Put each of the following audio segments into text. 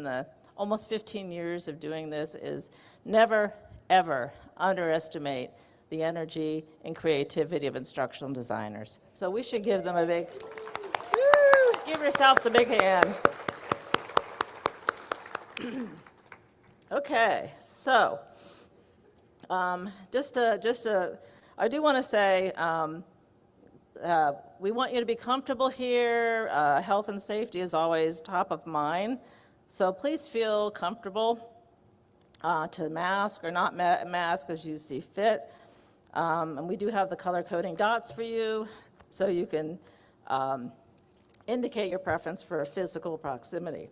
in the almost 15 years of doing this is never, ever underestimate the energy and creativity of instructional designers. So we should give them a big, woo, give yourselves a big hand. Okay, so I do want to say, we want you to be comfortable here. Health and safety is always top of mind. So please feel comfortable to mask or not mask as you see fit. And we do have the color coding dots for you, so you can indicate your preference for physical proximity.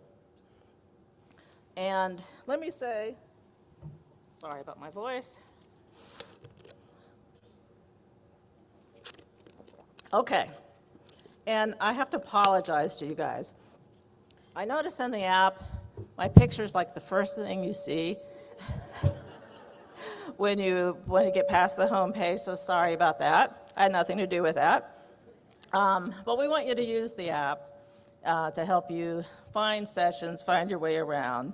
And let me say, sorry about my voice. Okay, and I have to apologize to you guys. I noticed in the app, my picture's like the first thing you see when you get past the home page, so sorry about that. I had nothing to do with that. But we want you to use the app to help you find sessions, find your way around.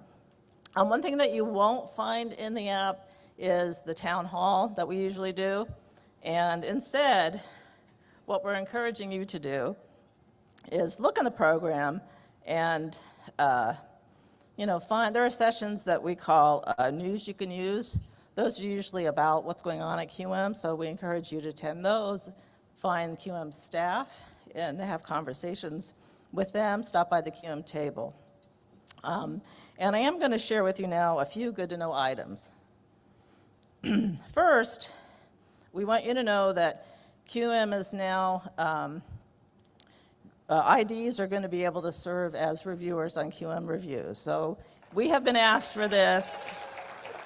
One thing that you won't find in the app is the town hall that we usually do. And instead, what we're encouraging you to do is look in the program and there are sessions that we call news you can use. Those are usually about what's going on at QM, so we encourage you to attend those, find QM staff, and have conversations with them, stop by the QM table. And I am going to share with you now a few good-to-know items. First, we want you to know that QM is now, IDs are going to be able to serve as reviewers on QM Review. So we have been asked for this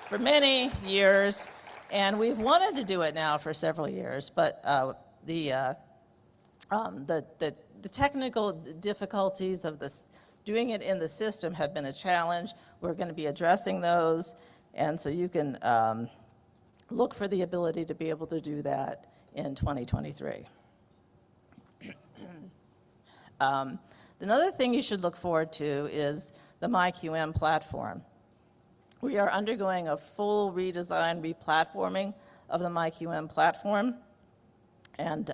for many years, and we've wanted to do it now for several years, but the technical difficulties of this, doing it in the system have been a challenge. We're going to be addressing those, and so you can look for the ability to be able to do that in 2023. Another thing you should look forward to is the MyQM platform. We are undergoing a full redesign, replatforming of the MyQM platform, and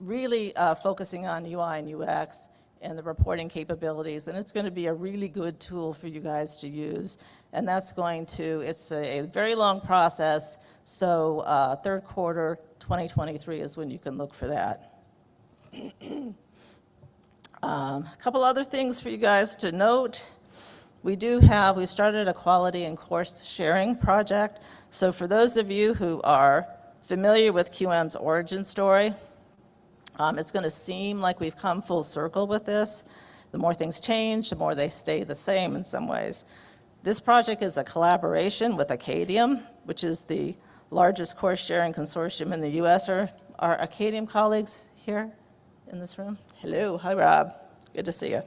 really focusing on UI and UX and the reporting capabilities, and it's going to be a really good tool for you guys to use. And that's going to, it's a very long process, so third quarter 2023 is when you can look for that. A couple other things for you guys to note. We started a quality and course sharing project. So for those of you who are familiar with QM's origin story, it's going to seem like we've come full circle with this. The more things change, the more they stay the same in some ways. This project is a collaboration with Acadium, which is the largest course sharing consortium in the US. Are our Acadium colleagues here in this room? Hello, hi Rob, good to see you.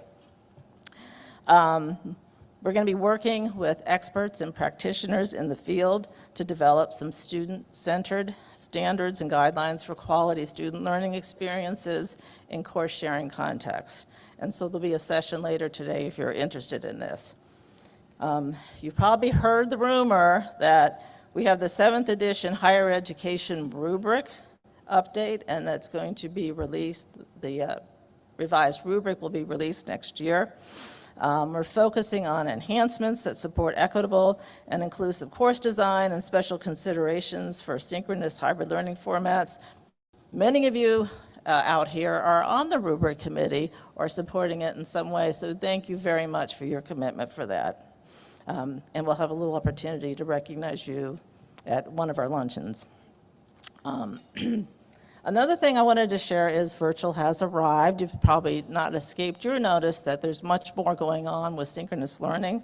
We're going to be working with experts and practitioners in the field to develop some student-centered standards and guidelines for quality student learning experiences in course sharing contexts. And so there'll be a session later today if you're interested in this. You've probably heard the rumor that we have the 7th edition higher education rubric update, and that's going to be released. The revised rubric will be released next year. We're focusing on enhancements that support equitable and inclusive course design and special considerations for synchronous hybrid learning formats. Many of you out here are on the rubric committee or supporting it in some way, so thank you very much for your commitment for that. And we'll have a little opportunity to recognize you at one of our luncheons. Another thing I wanted to share is virtual has arrived. You've probably not escaped your notice that there's much more going on with synchronous learning,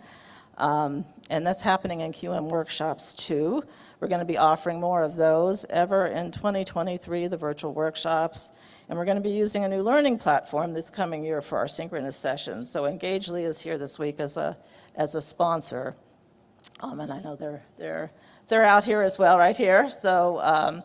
and that's happening in QM workshops too. We're going to be offering more of those ever in 2023, the virtual workshops, and we're going to be using a new learning platform this coming year for our synchronous sessions. So Engagely is here this week as a sponsor, and I know they're out here as well, right here. So.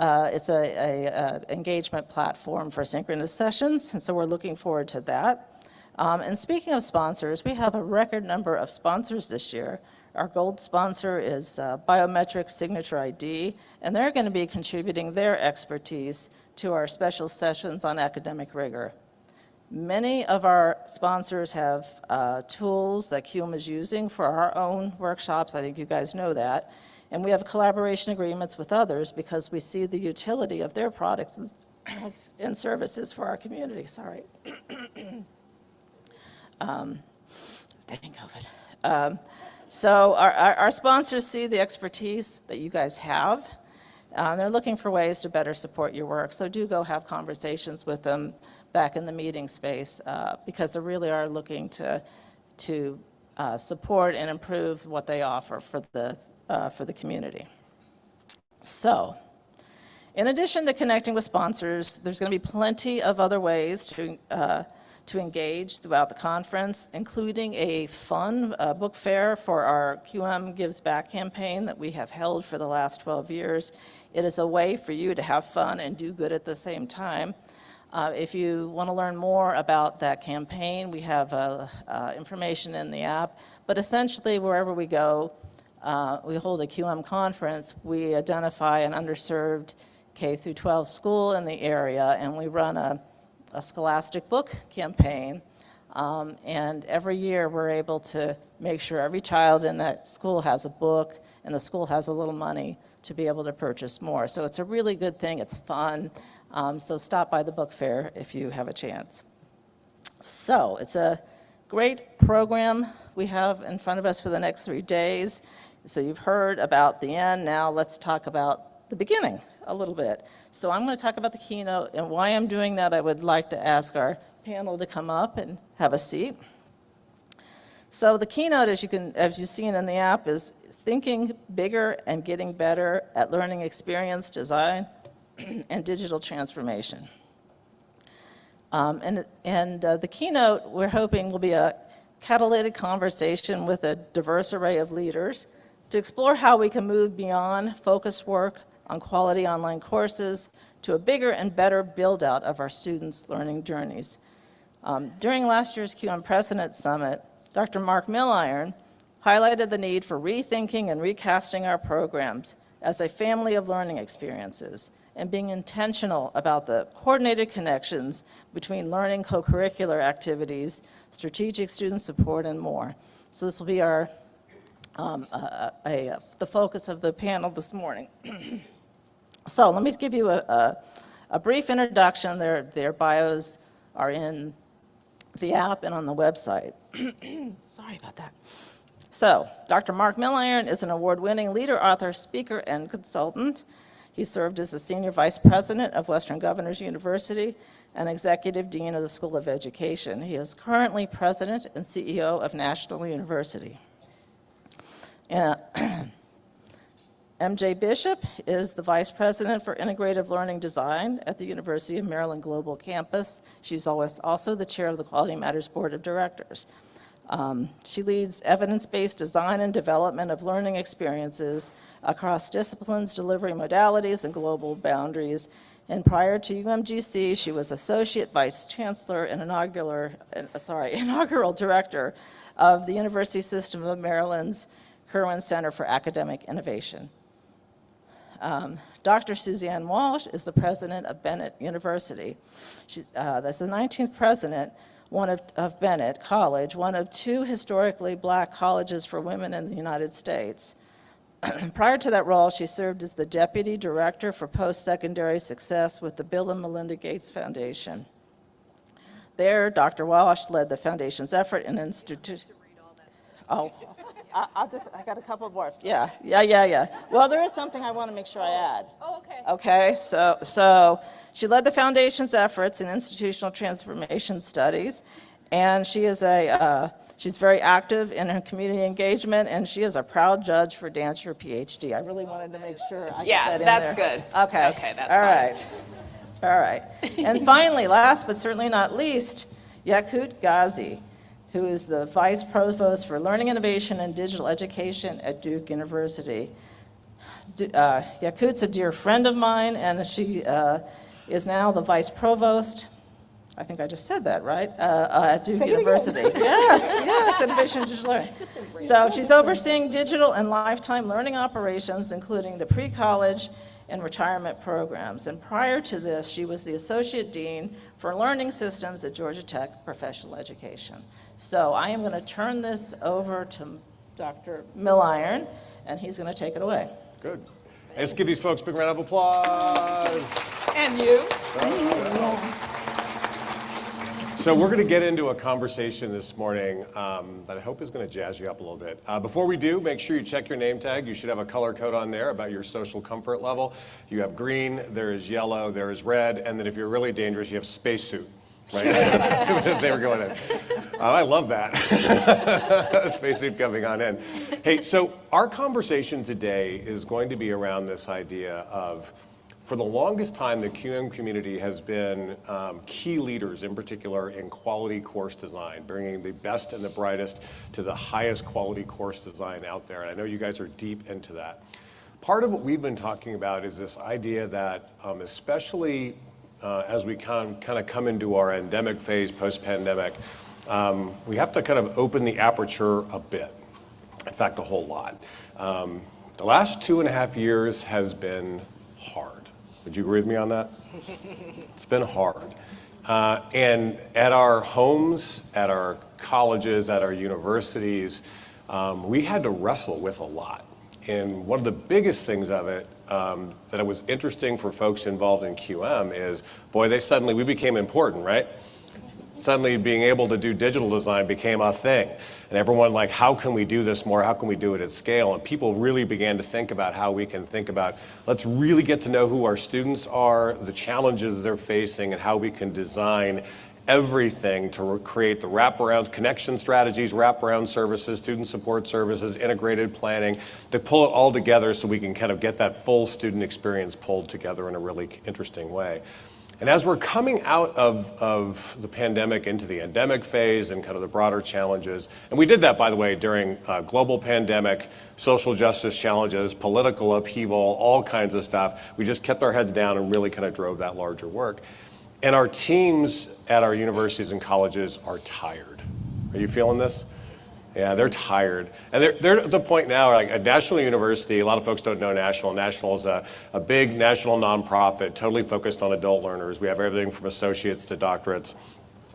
It's an engagement platform for synchronous sessions, and so we're looking forward to that. And speaking of sponsors, we have a record number of sponsors this year. Our gold sponsor is Biometric Signature ID, and they're going to be contributing their expertise to our special sessions on academic rigor. Many of our sponsors have tools that QM is using for our own workshops. I think you guys know that. And we have collaboration agreements with others because we see the utility of their products and services for our community. Sorry. Dang COVID. So our sponsors see the expertise that you guys have. They're looking for ways to better support your work. So do go have conversations with them back in the meeting space because they really are looking to support and improve what they offer for the community. So, in addition to connecting with sponsors, there's going to be plenty of other ways to engage throughout the conference, including a fun book fair for our QM Gives Back campaign that we have held for the last 12 years. It is a way for you to have fun and do good at the same time. If you want to learn more about that campaign, we have information in the app. But essentially, wherever we go, we hold a QM conference, we identify an underserved K through 12 school in the area, and we run a scholastic book campaign. And every year, we're able to make sure every child in that school has a book, and the school has a little money to be able to purchase more. So it's a really good thing. It's fun. So stop by the book fair if you have a chance. So it's a great program we have in front of us for the next 3 days. So you've heard about the end. Now let's talk about the beginning a little bit. So I'm going to talk about the keynote, and why I'm doing that, I would like to ask our panel to come up and have a seat. So the keynote, as you've seen in the app, is thinking bigger and getting better at learning experience design and digital transformation. The keynote, we're hoping, will be a catalytic conversation with a diverse array of leaders to explore how we can move beyond focused work on quality online courses to a bigger and better build-out of our students' learning journeys. During last year's QM President Summit, Dr. Mark Milliron highlighted the need for rethinking and recasting our programs as a family of learning experiences and being intentional about the coordinated connections between learning co-curricular activities, strategic student support, and more. So this will be our the focus of the panel this morning. So let me give you a brief introduction. Their bios are in the app and on the website. Sorry about that. So, Dr. Mark Milliron is an award-winning leader, author, speaker, and consultant. He served as the Senior Vice President of Western Governors University and Executive Dean of the School of Education. He is currently President and CEO of National University. MJ Bishop is the Vice President for Integrative Learning Design at the University of Maryland Global Campus. She's also the Chair of the Quality Matters Board of Directors. She leads evidence-based design and development of learning experiences across disciplines, delivery modalities, and global boundaries. And prior to UMGC, she was Associate Vice Chancellor and inaugural Director of the University System of Maryland's Kirwan Center for Academic Innovation. Dr. Suzanne Walsh is the president of Bennett University. That's the 19th president of Bennett College, one of 2 historically black colleges for women in the United States. Prior to that role, she served as the Deputy Director for Post-Secondary Success with the Bill and Melinda Gates Foundation. There, Dr. Walsh led the foundation's effort in institute. Oh, I got a couple more. Yeah. Well, there is something I want to make sure I add. Oh, okay. Okay, so she led the foundation's efforts in institutional transformation studies, and she is she's very active in her community engagement, and she is a proud judge for Dance Your PhD. I really wanted to make sure I got that in that's there. good. Okay, that's all right. And finally, last but certainly not least, Yakut Ghazi, who is the Vice Provost for Learning Innovation and Digital Education at Duke University. Yakut's a dear friend of mine, and she is now the Vice Provost I think I just said that, right? At Duke Say it University. again. Yes, innovation and digital learning. Just embrace So it. she's overseeing digital and lifetime learning operations, including the pre-college and retirement programs. And prior to this, she was the Associate Dean for Learning Systems at Georgia Tech Professional Education. So I am going to turn this over to Dr. Milliron, and he's going to take it away. Good. Let's give these folks a big round of applause. And you. So we're going to get into a conversation this morning that I hope is going to jazz you up a little bit. Before we do, make sure you check your name tag. You should have a color code on there about your social comfort level. You have green, there is yellow, there is red, and then if you're really dangerous, you have spacesuit. Right? They were going in. I love that. Spacesuit coming on in. Hey, so our conversation today is going to be around this idea of, for the longest time, the QM community has been key leaders, in particular, in quality course design, bringing the best and the brightest to the highest quality course design out there. And I know you guys are deep into that. Part of what we've been talking about is this idea that, especially as we kind of come into our endemic phase, post-pandemic, we have to kind of open the aperture a bit. In fact, a whole lot. The last 2.5 years has been hard. Would you agree with me on that? It's been hard. And at our homes, at our colleges, at our universities, we had to wrestle with a lot. And one of the biggest things of it that it was interesting for folks involved in QM is, boy, we became important, right? Suddenly being able to do digital design became a thing. And everyone like, how can we do this more? How can we do it at scale? And people really began to think about how we can think about, let's really get to know who our students are, the challenges they're facing, and how we can design everything to create the wraparound connection strategies, wraparound services, student support services, integrated planning, to pull it all together so we can kind of get that full student experience pulled together in a really interesting way. And as we're coming out of the pandemic into the endemic phase and kind of the broader challenges, and we did that, by the way, during global pandemic, social justice challenges, political upheaval, all kinds of stuff. We just kept our heads down and really kind of drove that larger work. And our teams at our universities and colleges are tired. Are you feeling this? Yeah, they're tired. And they're at the point now, like a national university, a lot of folks don't know National. National is a big national nonprofit, totally focused on adult learners. We have everything from associates to doctorates.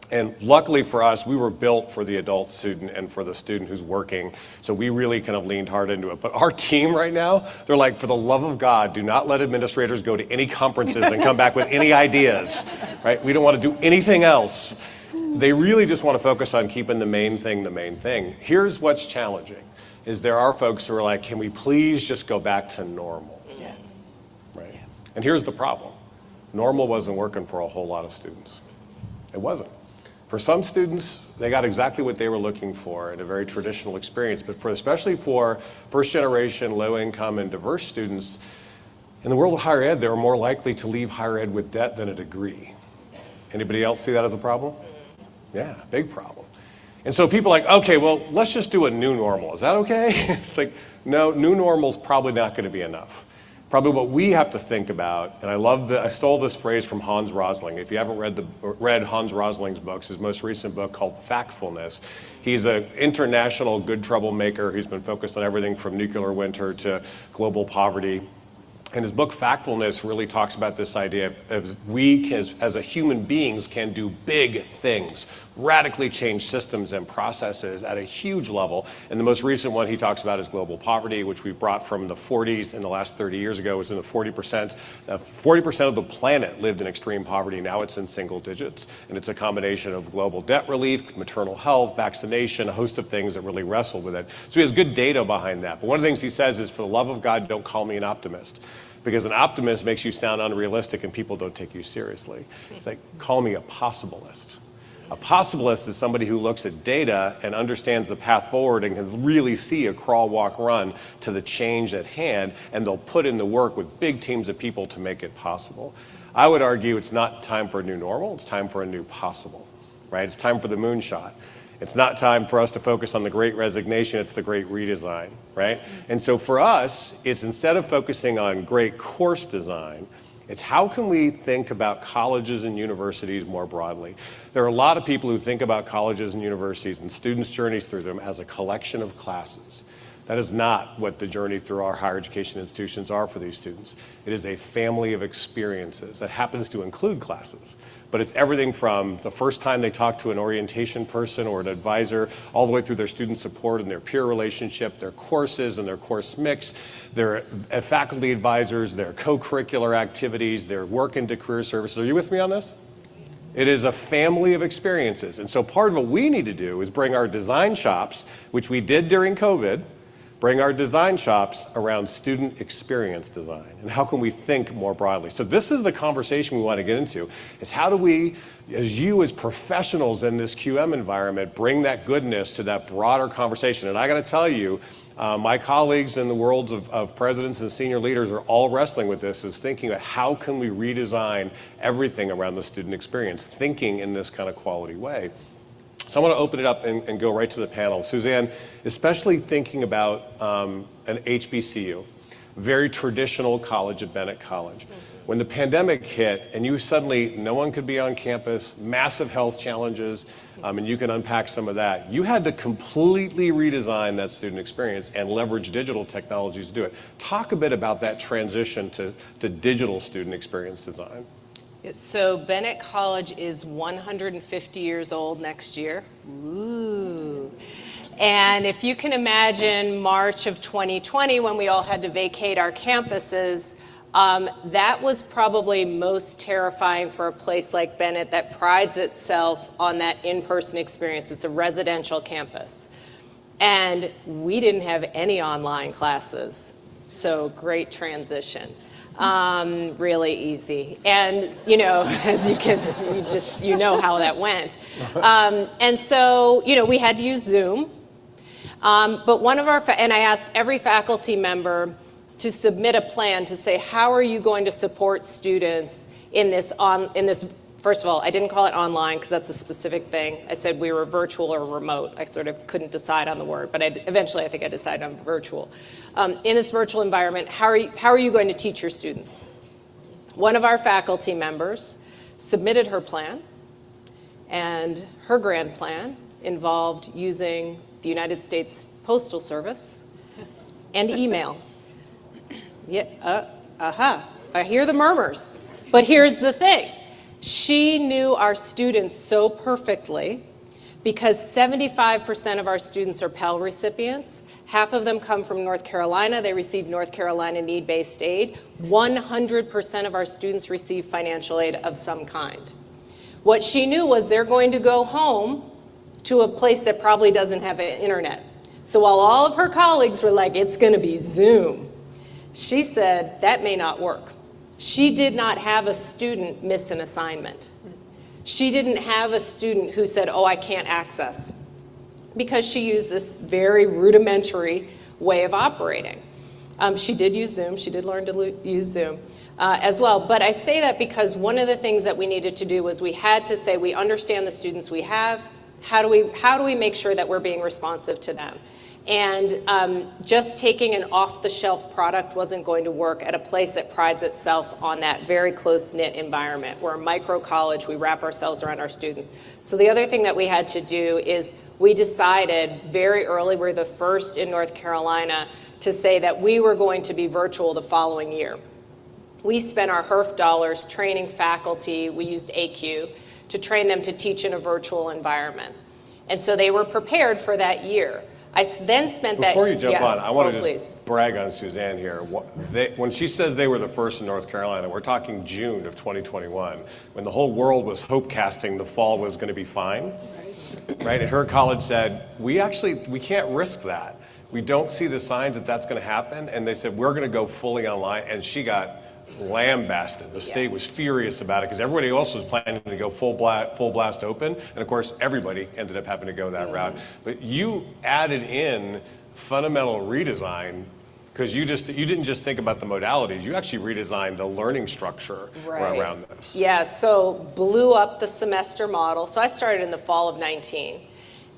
And luckily for us, we were built for the adult student and for the student who's working. So we really kind of leaned hard into it. But our team right now, they're like, for the love of God, do not let administrators go to any conferences and come back with any ideas, right? We don't want to do anything else. They really just want to focus on keeping the main thing the main thing. Here's what's challenging, is there are folks who are like, can we please just go back to normal? Yeah. Right? Yeah. And here's the problem. Normal wasn't working for a whole lot of students. It wasn't. For some students, they got exactly what they were looking for in a very traditional experience, but especially for first generation, low income, and diverse students, in the world of higher ed, they were more likely to leave higher ed with debt than a degree. Anybody else see that as a problem? Yeah, big problem. And so people are like, okay, well, let's just do a new normal. Is that okay? It's like, no, new normal is probably not going to be enough. Probably what we have to think about, and I stole this phrase from Hans Rosling. If you haven't read Hans Rosling's books, his most recent book called Factfulness, he's an international good troublemaker who's been focused on everything from nuclear winter to global poverty. And his book, Factfulness, really talks about this idea of we, as a human beings, can do big things, radically change systems and processes at a huge level. And the most recent one he talks about is global poverty, which we've brought from the 40s in the last 30 years ago. It was in the 40%. 40% of the planet lived in extreme poverty. Now it's in single digits. And it's a combination of global debt relief, maternal health, vaccination, a host of things that really wrestle with it. So he has good data behind that. But one of the things he says is, for the love of God, don't call me an optimist. Because an optimist makes you sound unrealistic and people don't take you seriously. It's like, call me a possibilist. A possibilist is somebody who looks at data and understands the path forward and can really see a crawl, walk, run to the change at hand, and they'll put in the work with big teams of people to make it possible. I would argue it's not time for a new normal, it's time for a new possible, right? It's time for the moonshot. It's not time for us to focus on the great resignation, it's the great redesign, right? And so for us, it's instead of focusing on great course design, It's how can we think about colleges and universities more broadly? There are a lot of people who think about colleges and universities and students' journeys through them as a collection of classes. That is not what the journey through our higher education institutions are for these students. It is a family of experiences that happens to include classes. But it's everything from the first time they talk to an orientation person or an advisor, all the way through their student support and their peer relationship, their courses and their course mix, their faculty advisors, their co-curricular activities, their work into career services. Are you with me on this? It is a family of experiences. And so part of what we need to do is bring our design shops, which we did during COVID, bring our design shops around student experience design. And how can we think more broadly? So this is the conversation we want to get into, is how do we, as professionals in this QM environment, bring that goodness to that broader conversation? And I got to tell you, my colleagues in the worlds of presidents and senior leaders are all wrestling with this, is thinking about how can we redesign everything around the student experience, thinking in this kind of quality way. So I want to open it up and go right to the panel. Suzanne, especially thinking about an HBCU, very traditional college at Bennett College. When the pandemic hit and you suddenly, no one could be on campus, massive health challenges, and you can unpack some of that, you had to completely redesign that student experience and leverage digital technologies to do it. Talk a bit about that transition to digital student experience design. So Bennett College is 150 years old next year. Ooh. And if you can imagine March of 2020 when we all had to vacate our campuses, that was probably most terrifying for a place like Bennett that prides itself on that in-person experience. It's a residential campus. And we didn't have any online classes. So great transition. Really easy. And, as you know how that went. And so, we had to use Zoom. But one of and I asked every faculty member to submit a plan to say, how are you going to support students in this, first of all, I didn't call it online because that's a specific thing. I said we were virtual or remote. I sort of couldn't decide on the word, but eventually I think I decided on virtual. In this virtual environment, how are you going to teach your students? One of our faculty members submitted her plan, and her grand plan involved using the United States Postal Service and email. Yeah, I hear the murmurs, but here's the thing. She knew our students so perfectly because 75% of our students are Pell recipients. Half of them come from North Carolina. They receive North Carolina need-based aid. 100% of our students receive financial aid of some kind. What she knew was they're going to go home to a place that probably doesn't have an internet. So while all of her colleagues were like, it's going to be Zoom, she said, that may not work. She did not have a student miss an assignment. She didn't have a student who said, oh, I can't access, because she used this very rudimentary way of operating. She did use Zoom. She did learn to use Zoom as well. But I say that because one of the things that we needed to do was we had to say, we understand the students we have. How do we make sure that we're being responsive to them? And just taking an off-the-shelf product wasn't going to work at a place that prides itself on that very close-knit environment. We're a micro college, we wrap ourselves around our students. So the other thing that we had to do is we decided very early, we're the first in North Carolina to say that we were going to be virtual the following year. We spent our HERF dollars training faculty, we used AQ, to train them to teach in a virtual environment. And so they were prepared for that year. I then spent that. Before you jump on, I want to just brag on Suzanne here. When she says they were the first in North Carolina, we're talking June of 2021, when the whole world was hope casting the fall was going to be fine, right? And her college said, we can't risk that. We don't see the signs that that's going to happen. And they said, we're going to go fully online. And she got lambasted. The state was furious about it because everybody else was planning to go full blast open, and of course everybody ended up having to go that route. But you added in fundamental redesign because you didn't just think about the modalities, you actually redesigned the learning structure around this. Yeah, so blew up the semester model. So I started in the fall of 19.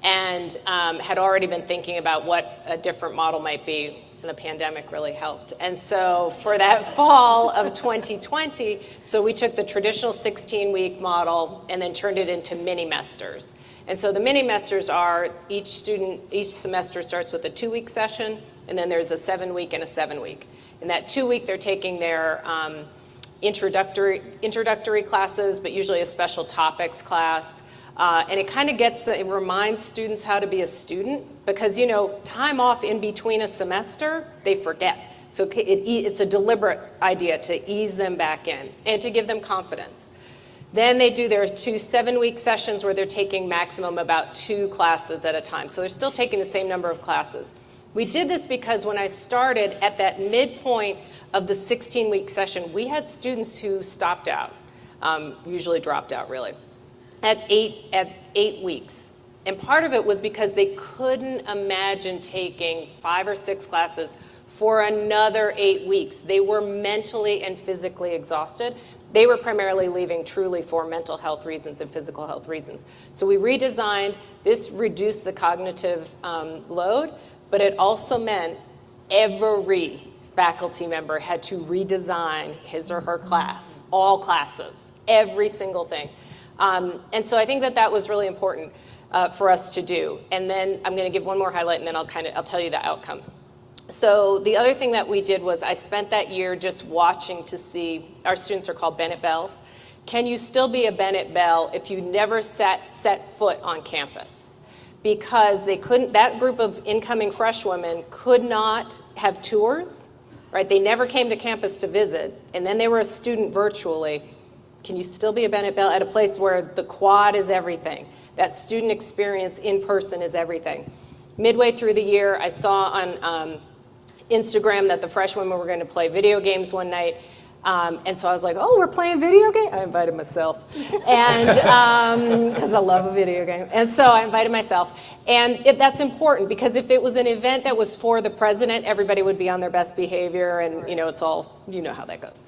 and had already been thinking about what a different model might be, and the pandemic really helped. And so for that fall of 2020, so we took the traditional 16-week model and then turned it into mini-mesters. And so the mini-mesters are each semester starts with a 2-week session, and then there's a 7-week and a 7-week. In that 2-week, they're taking their introductory classes, but usually a special topics class. And it kind of it reminds students how to be a student, because, time off in between a semester, they forget. So it's a deliberate idea to ease them back in and to give them confidence. Then they do their 2 7-week sessions where they're taking maximum about 2 classes at a time. So they're still taking the same number of classes. We did this because when I started at that midpoint of the 16-week session, we had students who stopped out, usually dropped out really, at 8 weeks. And part of it was because they couldn't imagine taking 5 or 6 classes for another 8 weeks. They were mentally and physically exhausted. They were primarily leaving truly for mental health reasons and physical health reasons. So we redesigned. This reduced the cognitive load, but it also meant every faculty member had to redesign his or her class, all classes, every single thing. And so I think that was really important for us to do. And then I'm going to give one more highlight, and then I'll tell you the outcome. So the other thing that we did was I spent that year just watching to see, our students are called Bennett Bells. Can you still be a Bennett Bell if you never set foot on campus? Because that group of incoming freshwomen could not have tours, right? They never came to campus to visit, and then they were a student virtually. Can you still be a Bennett Bell at a place where the quad is everything? That student experience in person is everything. Midway through the year, I saw on Instagram that the freshmen were going to play video games one night. And so I was like, oh, we're playing video game? I invited myself, and because I love a video game. And so I invited myself. And that's important, because if it was an event that was for the president, everybody would be on their best behavior, and it's all, how that goes.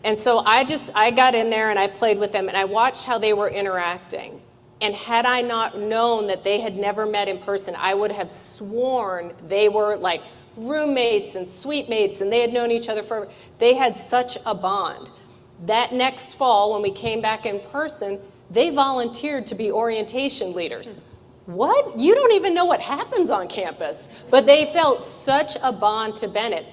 And so I got in there and I played with them, and I watched how they were interacting. And had I not known that they had never met in person, I would have sworn they were like roommates and suite mates, and they had known each other forever. They had such a bond. That next fall, when we came back in person, they volunteered to be orientation leaders. What? You don't even know what happens on campus. But they felt such a bond to Bennett.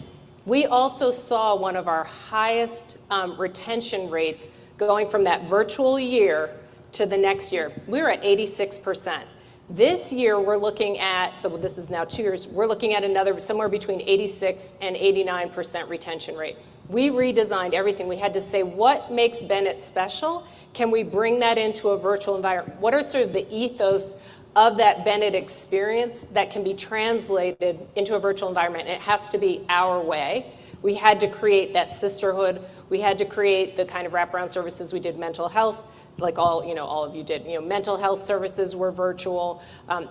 We also saw one of our highest retention rates going from that virtual year to the next year. We were at 86%. This year, we're looking at, so this is now 2 years, we're looking at another somewhere between 86 and 89% retention rate. We redesigned everything. We had to say, what makes Bennett special? Can we bring that into a virtual environment? What are sort of the ethos of that Bennett experience that can be translated into a virtual environment? And it has to be our way. We had to create that sisterhood. We had to create the kind of wraparound services. We did mental health, like all of you did. Mental health services were virtual.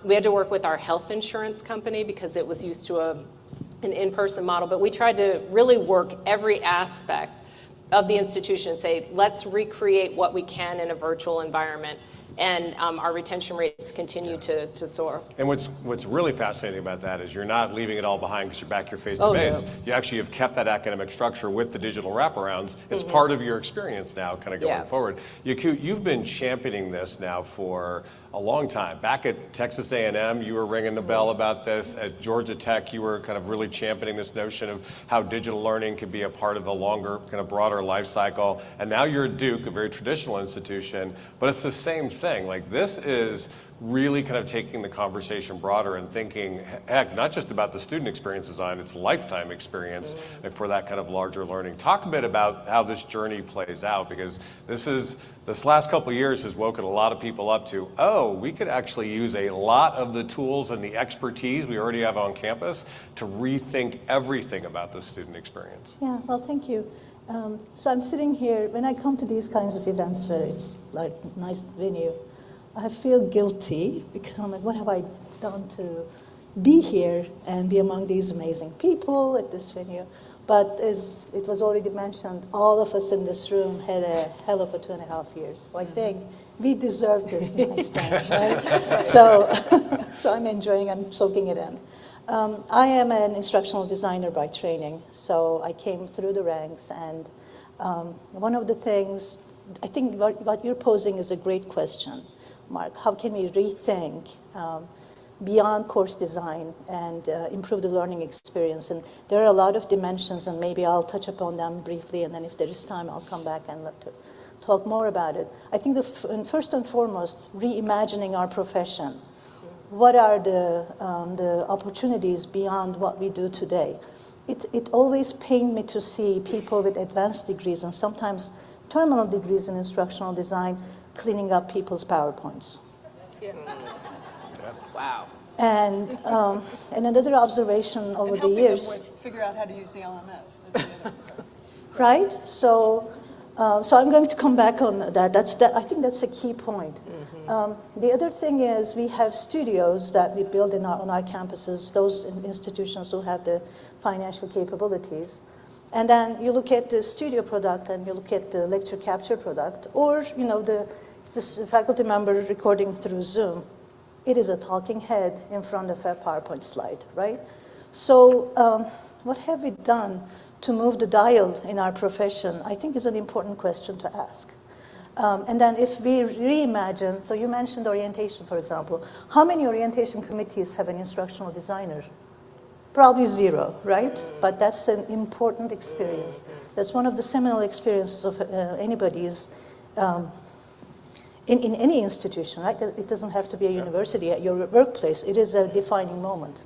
We had to work with our health insurance company because it was used to an in-person model. But we tried to really work every aspect of the institution and say, let's recreate what we can in a virtual environment. And our retention rates continue to soar. And what's really fascinating about that is you're not leaving it all behind because you're back your face-to-face. No. You actually have kept that academic structure with the digital wraparounds. It's part of your experience now kind of going forward. Yaku, you've been championing this now for a long time. Back at Texas A&M, you were ringing the bell about this. At Georgia Tech, you were kind of really championing this notion of how digital learning could be a part of the longer, kind of broader life cycle. And now you're at Duke, a very traditional institution, but it's the same thing. Like, this is really kind of taking the conversation broader and thinking, heck, not just about the student experience design, it's lifetime experience for that kind of larger learning. Talk a bit about how this journey plays out, because this last couple of years has woken a lot of people up to, oh, we could actually use a lot of the tools and the expertise we already have on campus to rethink everything about the student experience. Yeah, well, thank you. So I'm sitting here, when I come to these kinds of events where it's like a nice venue, I feel guilty because I'm like, what have I done to be here and be among these amazing people at this venue? But as it was already mentioned, all of us in this room had a hell of a 2.5 years. So I think we deserve this nice time, right? So, so I'm enjoying, I'm soaking it in. I am an instructional designer by training, so I came through the ranks, and one of the things, I think what you're posing is a great question, Mark. How can we rethink beyond course design and improve the learning experience? And there are a lot of dimensions, and maybe I'll touch upon them briefly, and then if there is time, I'll come back and talk more about it. I think first and foremost, reimagining our profession. What are the opportunities beyond what we do today? It always pained me to see people with advanced degrees and sometimes terminal degrees in instructional design cleaning up people's PowerPoints. Yeah. Wow. And another observation over the years. Them figure out how to use the LMS. Right? So I'm going to come back on that. I think that's a key point. The other thing is we have studios that we build on our campuses, those institutions who have the financial capabilities. And then you look at the studio product and you look at the lecture capture product, or the faculty member recording through Zoom. It is a talking head in front of a PowerPoint slide, right? So what have we done to move the dial in our profession, I think is an important question to ask. And then if we reimagine, so you mentioned orientation, for example. How many orientation committees have an instructional designer? Probably zero, right? But that's an important experience. That's one of the seminal experiences of anybody's in any institution, right? It doesn't have to be a university, at your workplace. It is a defining moment.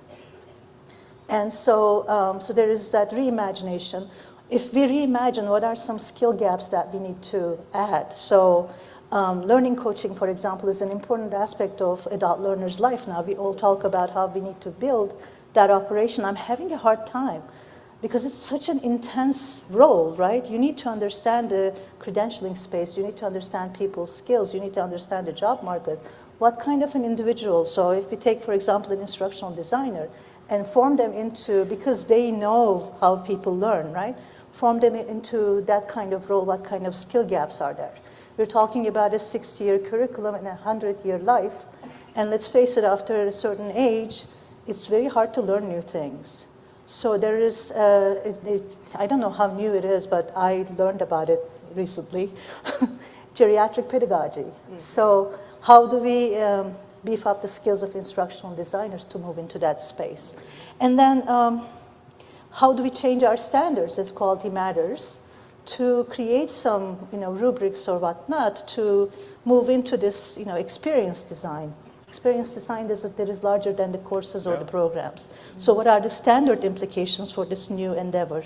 And so, so there is that reimagination. If we reimagine, what are some skill gaps that we need to add? So learning coaching, for example, is an important aspect of adult learners' life now. We all talk about how we need to build that operation. I'm having a hard time because it's such an intense role, right? You need to understand the credentialing space. You need to understand people's skills. You need to understand the job market. What kind of an individual? So if we take, for example, an instructional designer and form them into, because they know how people learn, right? Form them into that kind of role, what kind of skill gaps are there? We're talking about a 60-year curriculum and a 100-year life. And let's face it, after a certain age, it's very hard to learn new things. So there is, I don't know how new it is, but I learned about it recently, geriatric pedagogy. So how do we beef up the skills of instructional designers to move into that space? And then how do we change our standards as quality matters to create some rubrics or whatnot to move into this experience design? Experience design that is larger than the courses or the programs. So what are the standard implications for this new endeavor?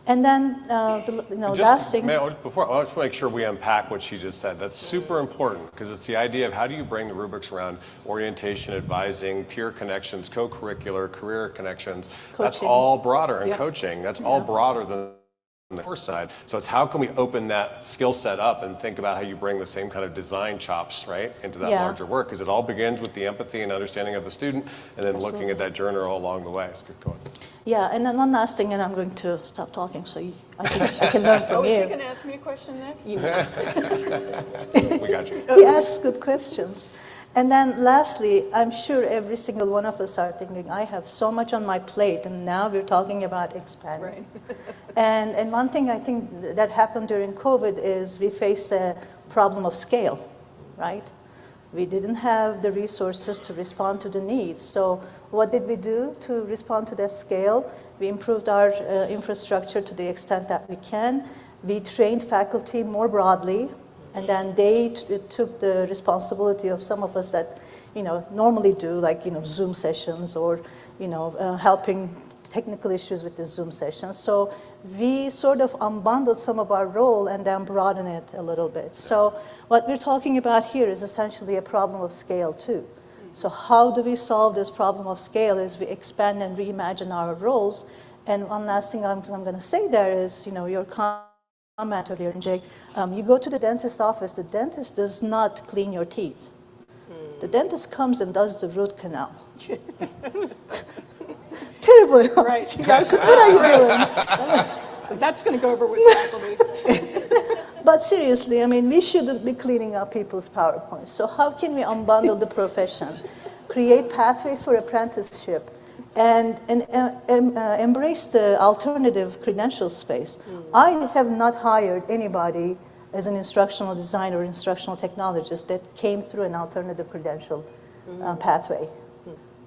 And then, last thing. I just want to make sure we unpack what she just said. That's super important because it's the idea of how do you bring the rubrics around orientation, advising, peer connections, co-curricular, career connections. Coaching. That's all broader, and coaching, that's all broader than the course side. So it's how can we open that skill set up and think about how you bring the same kind of design chops, right, into that larger work, because it all begins with the empathy and understanding of the student and then looking at that journey all along the way. Let's get going. Yeah, and then one last thing, and I'm going to stop talking so I can learn from you. Is he going to ask me a question next? We got you. He asks good questions. And then lastly, I'm sure every single one of us are thinking, I have so much on my plate, and now we're talking about expanding. Right. And one thing I think that happened during COVID is we faced a problem of scale, right? We didn't have the resources to respond to the needs. So what did we do to respond to that scale? We improved our infrastructure to the extent that we can. We trained faculty more broadly. And then they took the responsibility of some of us that, normally do, like, Zoom sessions or, helping technical issues with the Zoom sessions. So we sort of unbundled some of our role and then broadened it a little bit. So what we're talking about here is essentially a problem of scale too. So how do we solve this problem of scale is we expand and reimagine our roles. And one last thing I'm going to say there is, your comment earlier, Jake, you go to the dentist's office, the dentist does not clean your teeth. The dentist comes and does the root canal. Terribly. Right. What are you doing? That's going to go over with faculty. But seriously, I mean, we shouldn't be cleaning up people's PowerPoints. So how can we unbundle the profession, create pathways for apprenticeship, and embrace the alternative credential space? I have not hired anybody as an instructional designer or instructional technologist that came through an alternative credential pathway.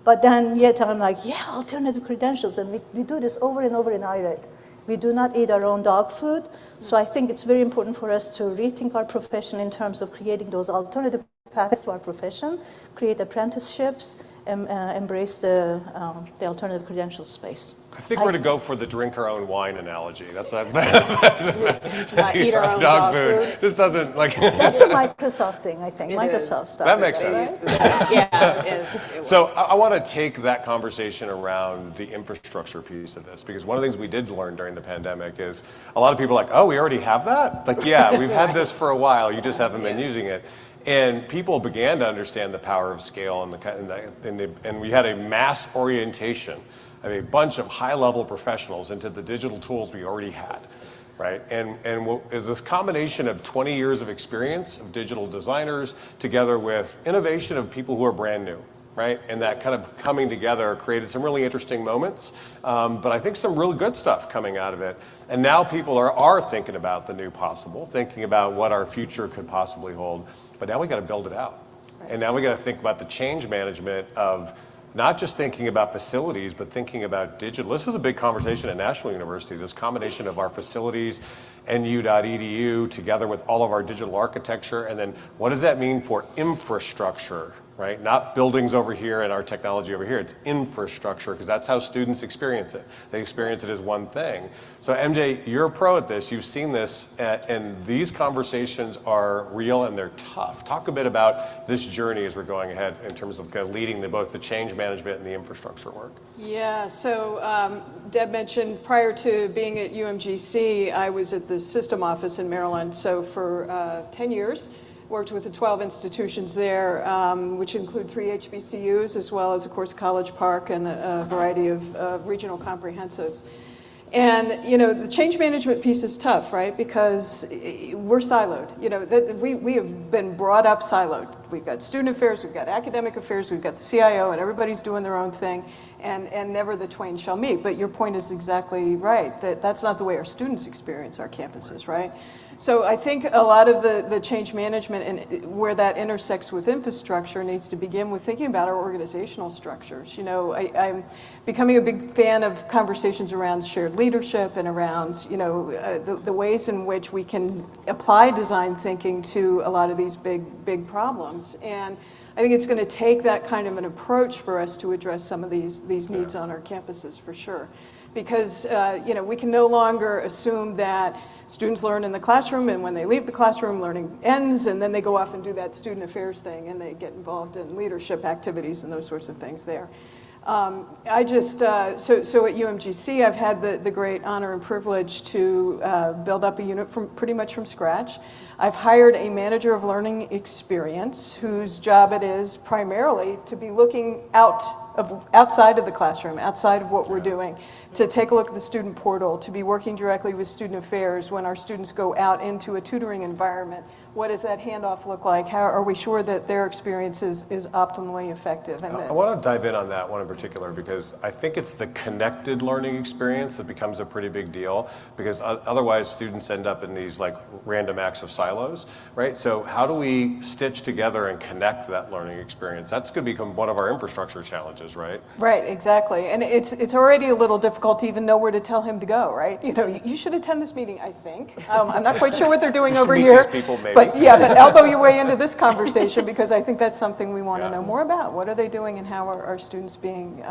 But then yet I'm like, yeah, alternative credentials, and we do this over and over in IRED. We do not eat our own dog food, so I think it's very important for us to rethink our profession in terms of creating those alternative paths to our profession, create apprenticeships, and embrace the alternative credential space. I think we're going to go for the drink our own wine analogy. That's not Not eat our own dog food. This doesn't like. That's a Microsoft thing, I think. It Microsoft is. stuff. That makes right? sense. Yeah, it is. So I want to take that conversation around the infrastructure piece of this, because one of the things we did learn during the pandemic is a lot of people are like, oh, we already have that? Like, yeah, we've had this for a while, you just haven't been using it. And people began to understand the power of scale, and we had a mass orientation of a bunch of high-level professionals into the digital tools we already had, right? And is this combination of 20 years of experience of digital designers together with innovation of people who are brand new, right? And that kind of coming together created some really interesting moments, but I think some really good stuff coming out of it. And now people are thinking about the new possible, thinking about what our future could possibly hold, but now we got to build it out. Right. And now we got to think about the change management of not just thinking about facilities, but thinking about digital. This is a big conversation at National University, this combination of our facilities, nu.edu, together with all of our digital architecture, and then what does that mean for infrastructure, right? Not buildings over here and our technology over here, it's infrastructure, because that's how students experience it. They experience it as one thing. So MJ, you're a pro at this, you've seen this, and these conversations are real and they're tough. Talk a bit about this journey as we're going ahead in terms of kind of leading both the change management and the infrastructure work. Yeah, so Deb mentioned prior to being at UMGC, I was at the system office in Maryland. So for 10 years, worked with the 12 institutions there, which include 3 HBCUs, as well as, of course, College Park and a variety of regional comprehensives. And, you know, the change management piece is tough, right? Because we're siloed. You know, we have been brought up siloed. We've got student affairs, we've got academic affairs, we've got the CIO, and everybody's doing their own thing, and never the twain shall meet. But your point is exactly right, that's not the way our students experience our campuses, right? So I think a lot of the change management and where that intersects with infrastructure needs to begin with thinking about our organizational structures. You know, I'm becoming a big fan of conversations around shared leadership and around, you know, the ways in which we can apply design thinking to a lot of these big problems. And I think it's going to take that kind of an approach for us to address some of these needs on our campuses, for sure. Because, you know, we can no longer assume that students learn in the classroom, and when they leave the classroom, learning ends, and then they go off and do that student affairs thing, and they get involved in leadership activities and those sorts of things there. I just, so at UMGC, I've had the great honor and privilege to build up a unit pretty much from scratch. I've hired a manager of learning experience whose job it is primarily to be looking outside of the classroom, outside of what we're doing, to take a look at the student portal, to be working directly with student affairs when our students go out into a tutoring environment. What does that handoff look like? How are we sure that their experience is optimally effective? And I want to dive in on that one in particular, because I think it's the connected learning experience that becomes a pretty big deal, because otherwise students end up in these like random acts of silos, right? So how do we stitch together and connect that learning experience? That's going to become one of our infrastructure challenges, right? Right, exactly. And it's already a little difficult to even know where to tell him to go, right? You know, you should attend this meeting, I think. I'm not quite sure what they're doing over here. These people, maybe. But elbow your way into this conversation, because I think that's something we want to know more about. What are they doing, and how are our students being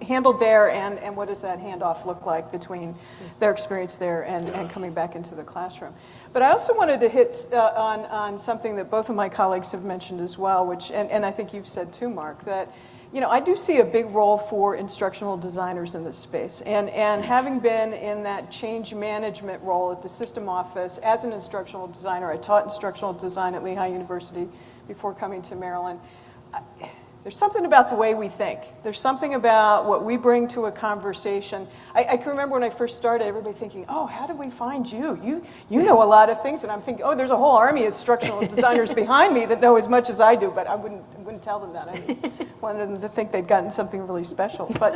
handled there, and what does that handoff look like between their experience there and coming back into the classroom? But I also wanted to hit on something that both of my colleagues have mentioned as well, which, and I think you've said too, Mark, that, you know, I do see a big role for instructional designers in this space. And having been in that change management role at the system office as an instructional designer, I taught instructional design at Lehigh University before coming to Maryland. There's something about the way we think. There's something about what we bring to a conversation. I can remember when I first started, everybody thinking, oh, how did we find you? You know a lot of things. And I'm thinking, oh, there's a whole army of structural designers behind me that know as much as I do, but I wouldn't tell them that. I wanted them to think they'd gotten something really special. But,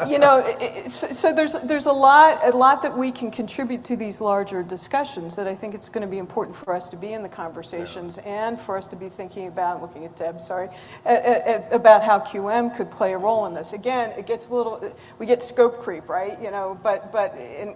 you know, so there's a lot that we can contribute to these larger discussions that I think it's going to be important for us to be in the conversations and for us to be thinking about, looking at Deb, sorry, about how QM could play a role in this. Again, it gets a little, we get scope creep, right? You know,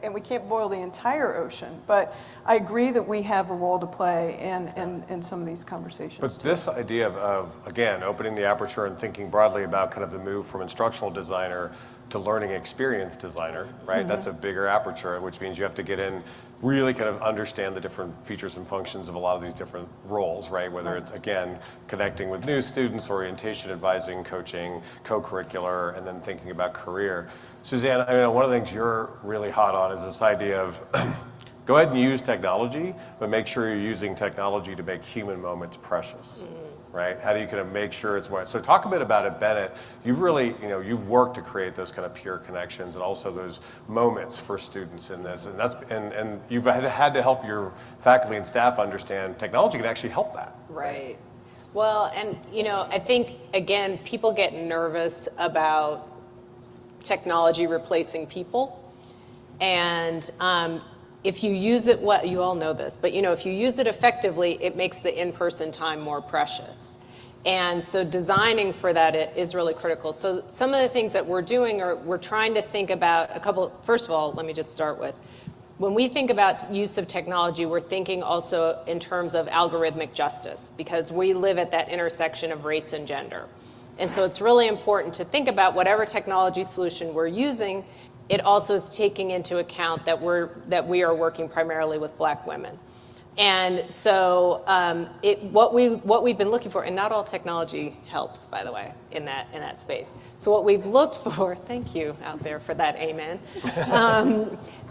and we can't boil the entire ocean, but I agree that we have a role to play in some of these conversations. But this idea of, again, opening the aperture and thinking broadly about kind of the move from instructional designer to learning experience designer, right? Mm-hmm. That's a bigger aperture, which means you have to get in, really kind of understand the different features and functions of a lot of these different roles, right? Whether it's, again, connecting with new students, orientation advising, coaching, co-curricular, and then thinking about career. Suzanne, I mean, one of the things you're really hot on is this idea of go ahead and use technology, but make sure you're using technology to make human moments precious, right? How do you kind of make sure it's more, so talk a bit about it, Bennett. You've really, you know, you've worked to create those kind of peer connections and also those moments for students in this, and you've had to help your faculty and staff understand technology can actually help that. Right. Well, and you know, I think, again, people get nervous about technology replacing people, and if you use it well, you all know this, but you know, if you use it effectively, it makes the in-person time more precious. And so designing for that is really critical. So some of the things that we're doing are we're trying to think about a couple, first of all, let me just start with, when we think about use of technology, we're thinking also in terms of algorithmic justice, because we live at that intersection of race and gender. And so it's really important to think about whatever technology solution we're using, it also is taking into account that we are working primarily with Black women. And so what we've been looking for, and not all technology helps, by the way, in that space. So what we've looked for, thank you out there for that amen.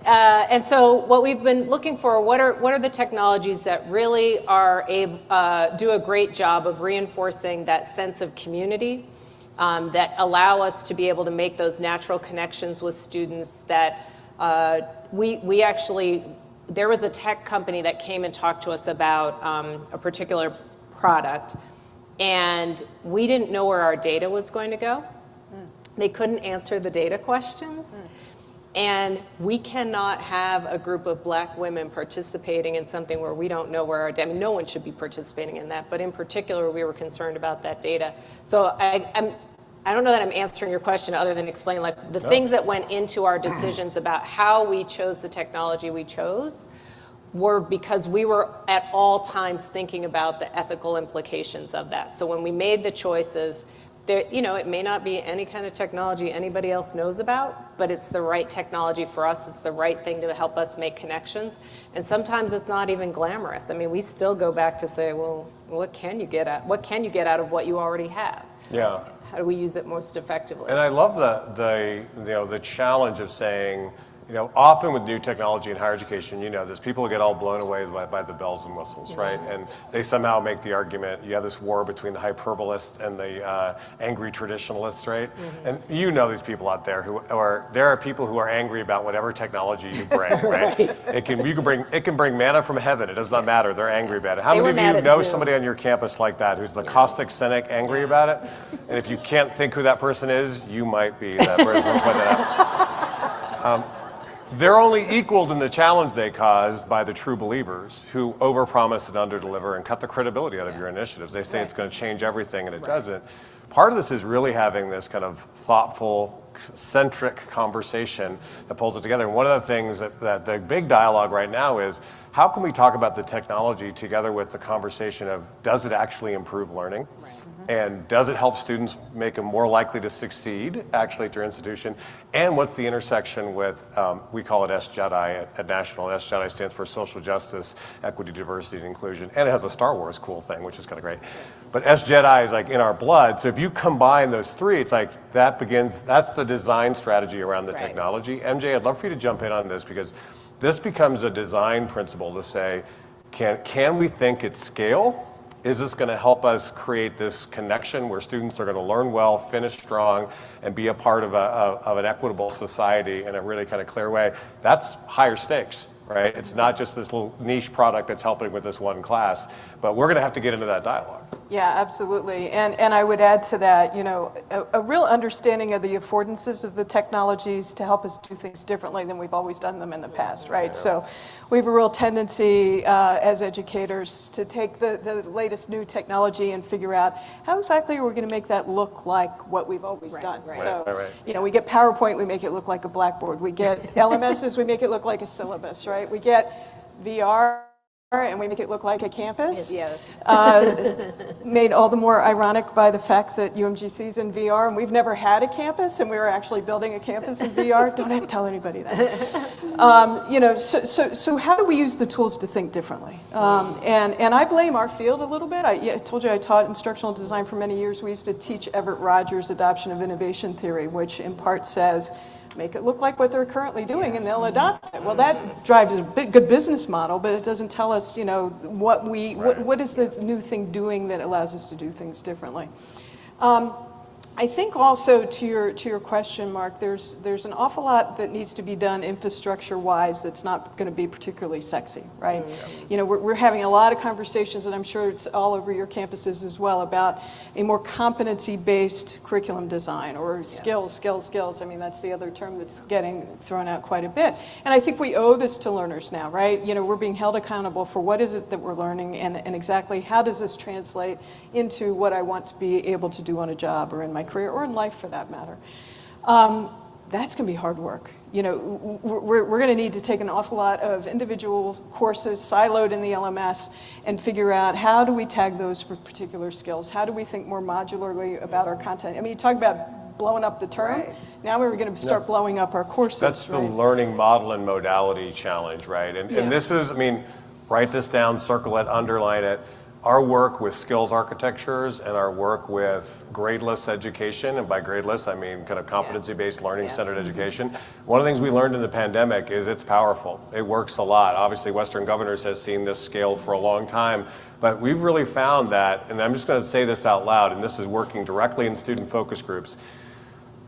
And so what we've been looking for, what are the technologies that really do a great job of reinforcing that sense of community, that allow us to be able to make those natural connections with students that we actually, there was a tech company that came and talked to us about a particular product, and we didn't know where our data was going to go. They couldn't answer the data questions. And we cannot have a group of Black women participating in something where we don't know where our data, I mean, no one should be participating in that, but in particular, we were concerned about that data. So I don't know that I'm answering your question other than explaining like the things that went into our decisions about how we chose the technology we chose were because we were at all times thinking about the ethical implications of that. So when we made the choices, there, you know, it may not be any kind of technology anybody else knows about, but it's the right technology for us. It's the right thing to help us make connections. And sometimes it's not even glamorous. I mean, we still go back to say, well, what can you get out of what you already have? Yeah. How do we use it most effectively? And I love the challenge of saying, you know, often with new technology in higher education, you know this, people get all blown away by the bells and whistles, right? And they somehow make the argument, you have this war between the hyperbolists and the angry traditionalists, right? And you know these people out there there are people who are angry about whatever technology you bring, right? It can bring manna from heaven, it does not matter, they're angry about it. How many of you know somebody on your campus like that who's the caustic cynic, angry about it? And if you can't think who that person is, you might be that person. They're only equaled in the challenge they caused by the true believers who overpromise and underdeliver and cut the credibility out of your initiatives. They say it's going to change everything, and it doesn't. Part of this is really having this kind of thoughtful, centric conversation that pulls it together. And one of the things that the big dialogue right now is, how can we talk about the technology together with the conversation of, does it actually improve learning? And does it help students make them more likely to succeed actually at their institution? And what's the intersection with, we call it SJEDI at National. SJEDI stands for Social Justice, Equity, Diversity, and Inclusion. And it has a Star Wars cool thing, which is kind of great. But SJEDI is like in our blood. So if you combine those three, it's like that's the design strategy around the technology. MJ, I'd love for you to jump in on this because this becomes a design principle to say, can we think at scale? Is this going to help us create this connection where students are going to learn well, finish strong, and be a part of an equitable society in a really kind of clear way? That's higher stakes, right? It's not just this little niche product that's helping with this one class, but we're going to have to get into that dialogue. Yeah, absolutely. And I would add to that, you know, a real understanding of the affordances of the technologies to help us do things differently than we've always done them in the past, right? So we have a real tendency as educators to take the latest new technology and figure out how exactly are we going to make that look like what we've always done. So, you know, we get PowerPoint, we make it look like a blackboard. We get LMSs, we make it look like a syllabus, right? We get VR, and we make it look like a campus. Yes. Made all the more ironic by the fact that UMGC is in VR, and we've never had a campus, and we were actually building a campus in VR. Don't tell anybody that. You know, so how do we use the tools to think differently? And I blame our field a little bit. I told you I taught instructional design for many years. We used to teach Everett Rogers' adoption of innovation theory, which in part says, make it look like what they're currently doing and they'll adopt it. Well, that drives a good business model, but it doesn't tell us, you know, what is the new thing doing that allows us to do things differently. I think also to your question, Mark, there's an awful lot that needs to be done infrastructure-wise that's not going to be particularly sexy, right? You know, we're having a lot of conversations, and I'm sure it's all over your campuses as well, about a more competency-based curriculum design, or skills. I mean, that's the other term that's getting thrown out quite a bit. And I think we owe this to learners now, right? You know, we're being held accountable for what is it that we're learning, and exactly how does this translate into what I want to be able to do on a job or in my career, or in life for that matter. That's going to be hard work. You know, we're going to need to take an awful lot of individual courses siloed in the LMS and figure out how do we tag those for particular skills? How do we think more modularly about our content? I mean, you talk about blowing up the term. Right. Now we're going to start blowing up our courses. That's the learning model and modality challenge, right? And this is, I mean, write this down, circle it, underline it. Our work with skills architectures and our work with gradeless education, and by gradeless I mean kind of competency-based learning-centered education. One of the things we learned in the pandemic is it's powerful. It works a lot. Obviously, Western Governors has seen this scale for a long time, but we've really found that, and I'm just going to say this out loud, and this is working directly in student focus groups.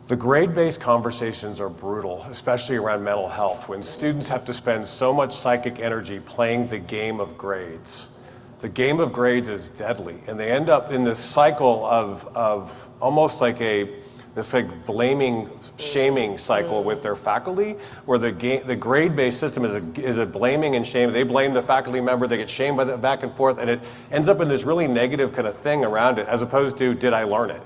The grade-based conversations are brutal, especially around mental health, when students have to spend so much psychic energy playing the game of grades. The game of grades is deadly, and they end up in this cycle of almost like this like blaming, shaming cycle with their faculty, where the grade-based system is a blaming and shame. They blame the faculty member, they get shamed by the back and forth, and it ends up in this really negative kind of thing around it, as opposed to, did I learn it?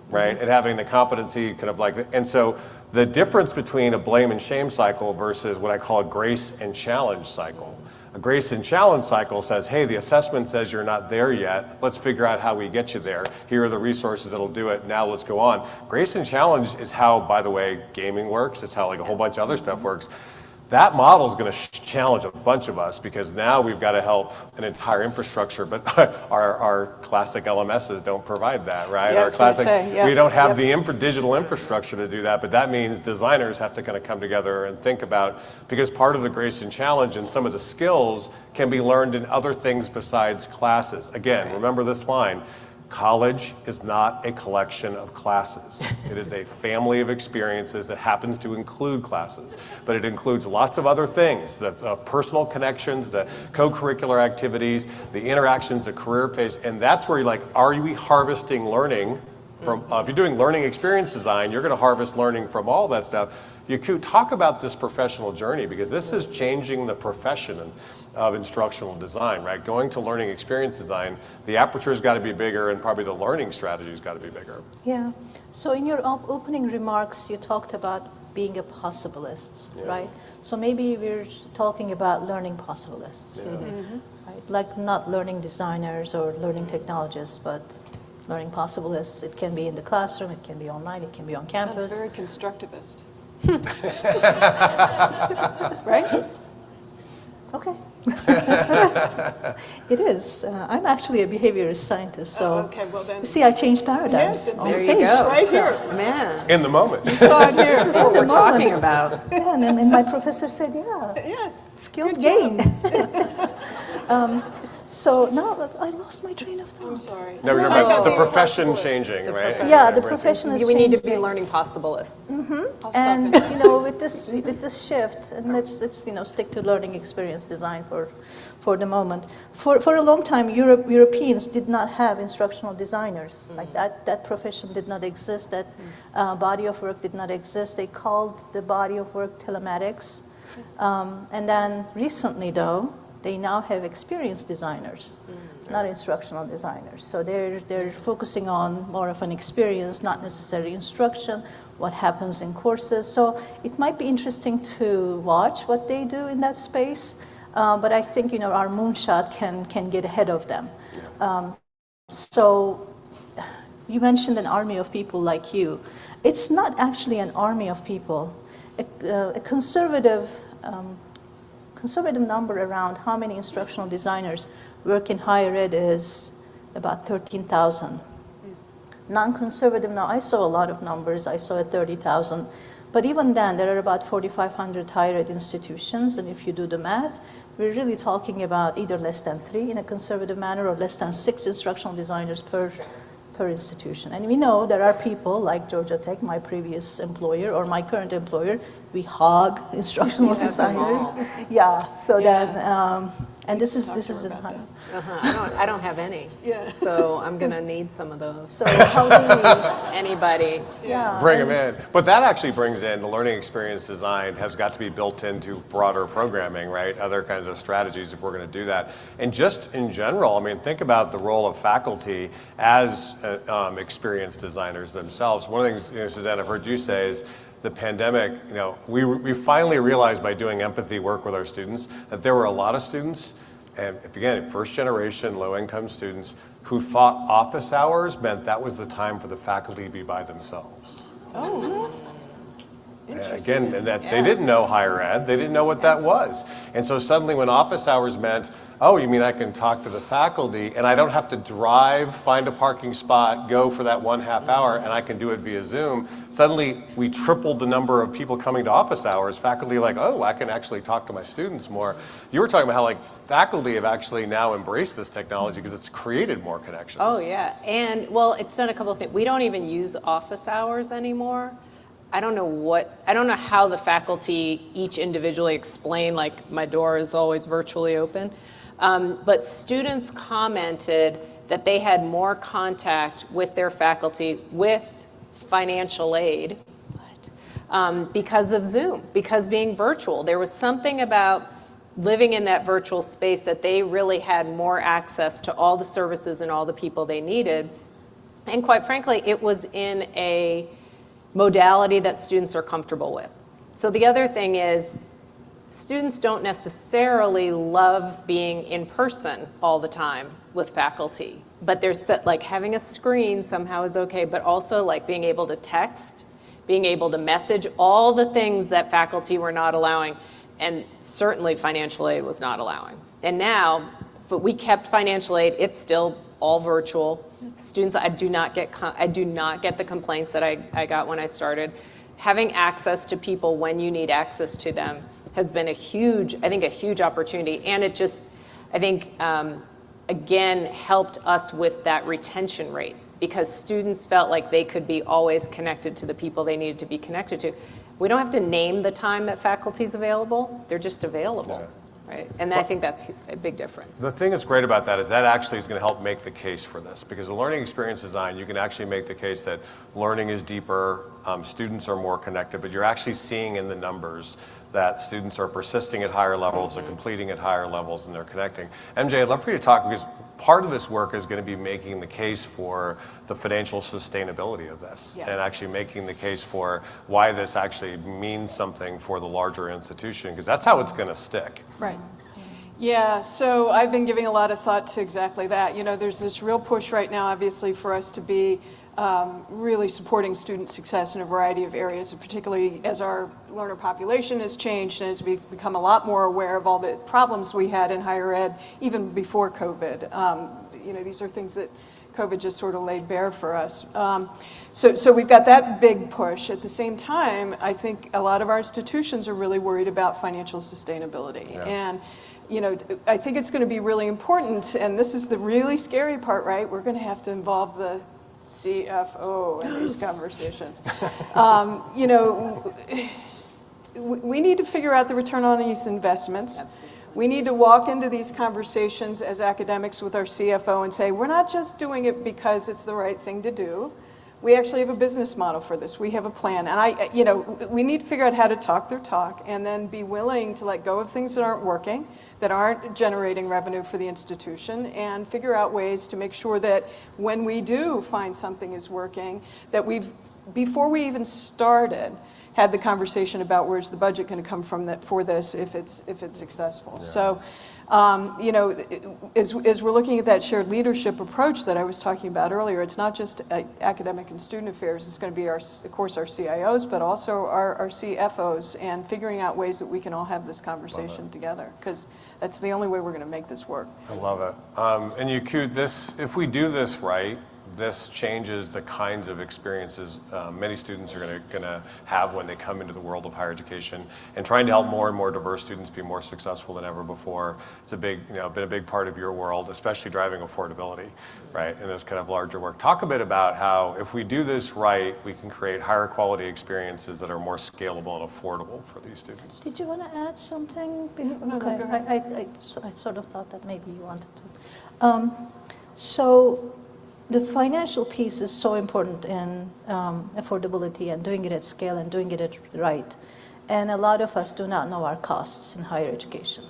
Right? And having the competency kind of like, and so the difference between a blame and shame cycle versus what I call a grace and challenge cycle. A grace and challenge cycle says, hey, the assessment says you're not there yet. Let's figure out how we get you there. Here are the resources that'll do it. Now let's go on. Grace and challenge is how, by the way, gaming works. It's how like a whole bunch of other stuff works. That model is going to challenge a bunch of us, because now we've got to help an entire infrastructure, but our classic LMSs don't provide that, right? Yeah, Our classic, we don't have the digital infrastructure to do that, but that means designers have to kind of come together and think about, because part of the grace and challenge and some of the skills can be learned in other things besides classes. Again, remember this line. College is not a collection of classes. It is a family of experiences that happens to include classes, but it includes lots of other things, the personal connections, the co-curricular activities, the interactions, the career phase, and that's where you're like, are we harvesting learning from, if you're doing learning experience design, you're gonna harvest learning from all that stuff. You could talk about this professional journey, because this is changing the profession of instructional design, right? Going to learning experience design, the aperture's got to be bigger, and probably the learning strategy's got to be bigger. Yeah. So in your opening remarks, you talked about being a possibilist, right? So maybe we're talking about learning possibilists, right? Like not learning designers or learning technologists, but learning possibilists. It can be in the classroom, it can be online, it can be on campus. Sounds very constructivist. Right? Okay. It is. I'm actually a behaviorist scientist, so okay, well then, you see, I changed paradigms yes, on there stage. you go. Right here. Man, In the moment. Saw it here. this is what we're talking about. Yeah, and my professor said, yeah, Yeah. skilled game. So now I lost my train of thought. I'm sorry. No, we're talking about the profession changing, right? Yeah, the profession is We need to be changing. learning possibilists. And you know, with this shift, and let's stick to learning experience design for the moment. For a long time, Europeans did not have instructional designers. Like that profession did not exist. That body of work did not exist. They called the body of work telematics. And then recently, though, they now have experience designers, not instructional designers. So they're focusing on more of an experience, not necessarily instruction, what happens in courses. So it might be interesting to watch what they do in that space. But I think our moonshot can get ahead of them. So you mentioned an army of people like you. It's not actually an army of people. A conservative number around how many instructional designers work in higher ed is about 13,000. Non-conservative, now I saw a lot of numbers. I saw 30,000. But even then, there are about 4,500 higher ed institutions, and if you do the math, we're really talking about either less than 3 in a conservative manner or less than 6 instructional designers per institution. And we know there are people like Georgia Tech, my previous employer, or my current employer, we hog instructional designers. Yeah, so then, and this is in I don't have any. Yeah. So I'm going to need some of those. So how do we, Anybody. yeah. Bring them in. But that actually brings in the learning experience design has got to be built into broader programming, right? Other kinds of strategies if we're going to do that. And just in general, I mean, think about the role of faculty as experienced designers themselves. One of the things, Suzanne, I've heard you say is the pandemic, we finally realized by doing empathy work with our students that there were a lot of students, and again, first generation, low income students, who thought office hours meant that was the time for the faculty to be by themselves. Oh, And again, and that they didn't know higher ed, they didn't know what that was. And so suddenly when office hours meant, oh, you mean I can talk to the faculty and I don't have to drive, find a parking spot, go for that 1.5 hour, and I can do it via Zoom. Suddenly we tripled the number of people coming to office hours. Faculty are like, oh, I can actually talk to my students more. You were talking about how faculty have actually now embraced this technology because it's created more connections. Oh, yeah. And, well, it's done a couple of things. We don't even use office hours anymore. I don't know how the faculty each individually explain, like, my door is always virtually open. But students commented that they had more contact with their faculty with financial aid because of Zoom, because being virtual. There was something about living in that virtual space that they really had more access to all the services and all the people they needed. And quite frankly, it was in a modality that students are comfortable with. So the other thing is, students don't necessarily love being in person all the time with faculty, but there's like having a screen somehow is okay, but also like being able to text, being able to message, all the things that faculty were not allowing, and certainly financial aid was not allowing. And now, but we kept financial aid, it's still all virtual. Students, I do not get the complaints that I got when I started. Having access to people when you need access to them has been a huge opportunity. And it just, I think, again, helped us with that retention rate because students felt like they could be always connected to the people they needed to be connected to. We don't have to name the time that faculty is available. They're just available. Yeah. Right? And I think that's a big difference. The thing that's great about that is that actually is going to help make the case for this because the learning experience design, you can actually make the case that learning is deeper, students are more connected, but you're actually seeing in the numbers that students are persisting at higher levels, they're completing at higher levels, and they're connecting. MJ, I'd love for you to talk because part of this work is going to be making the case for the financial sustainability of this and actually making the case for why this actually means something for the larger institution because that's how it's going to stick. Right. Yeah, so I've been giving a lot of thought to exactly that. There's this real push right now, obviously, for us to be really supporting student success in a variety of areas, and particularly as our learner population has changed and as we've become a lot more aware of all the problems we had in higher ed, even before COVID. These are things that COVID just sort of laid bare for us. So we've got that big push. At the same time, I think a lot of our institutions are really worried about financial sustainability. Yeah. And you know, I think it's going to be really important, and this is the really scary part, right? We're going to have to involve the CFO in these conversations. You know, we need to figure out the return on these investments. Absolutely. We need to walk into these conversations as academics with our CFO and say, we're not just doing it because it's the right thing to do. We actually have a business model for this. We have a plan. And you know, we need to figure out how to talk their talk and then be willing to let go of things that aren't working, that aren't generating revenue for the institution, and figure out ways to make sure that when we do find something is working, that before we even started, had the conversation about where's the budget going to come from for this if it's successful. Yeah. So, you know, as we're looking at that shared leadership approach that I was talking about earlier, it's not just academic and student affairs. It's going to be, of course, our CIOs, but also our CFOs, and figuring out ways that we can all have this conversation together, because that's the only way we're going to make this work. I love it. And if we do this right, this changes the kinds of experiences many students are going to have when they come into the world of higher education, and trying to help more and more diverse students be more successful than ever before. It's been a big part of your world, especially driving affordability, right, in this kind of larger work. Talk a bit about how, if we do this right, we can create higher quality experiences that are more scalable and affordable for these students. Did you want to add something? No, Okay, go ahead. I sort of thought that maybe you wanted to. So the financial piece is so important in affordability and doing it at scale and doing it right. And a lot of us do not know our costs in higher education.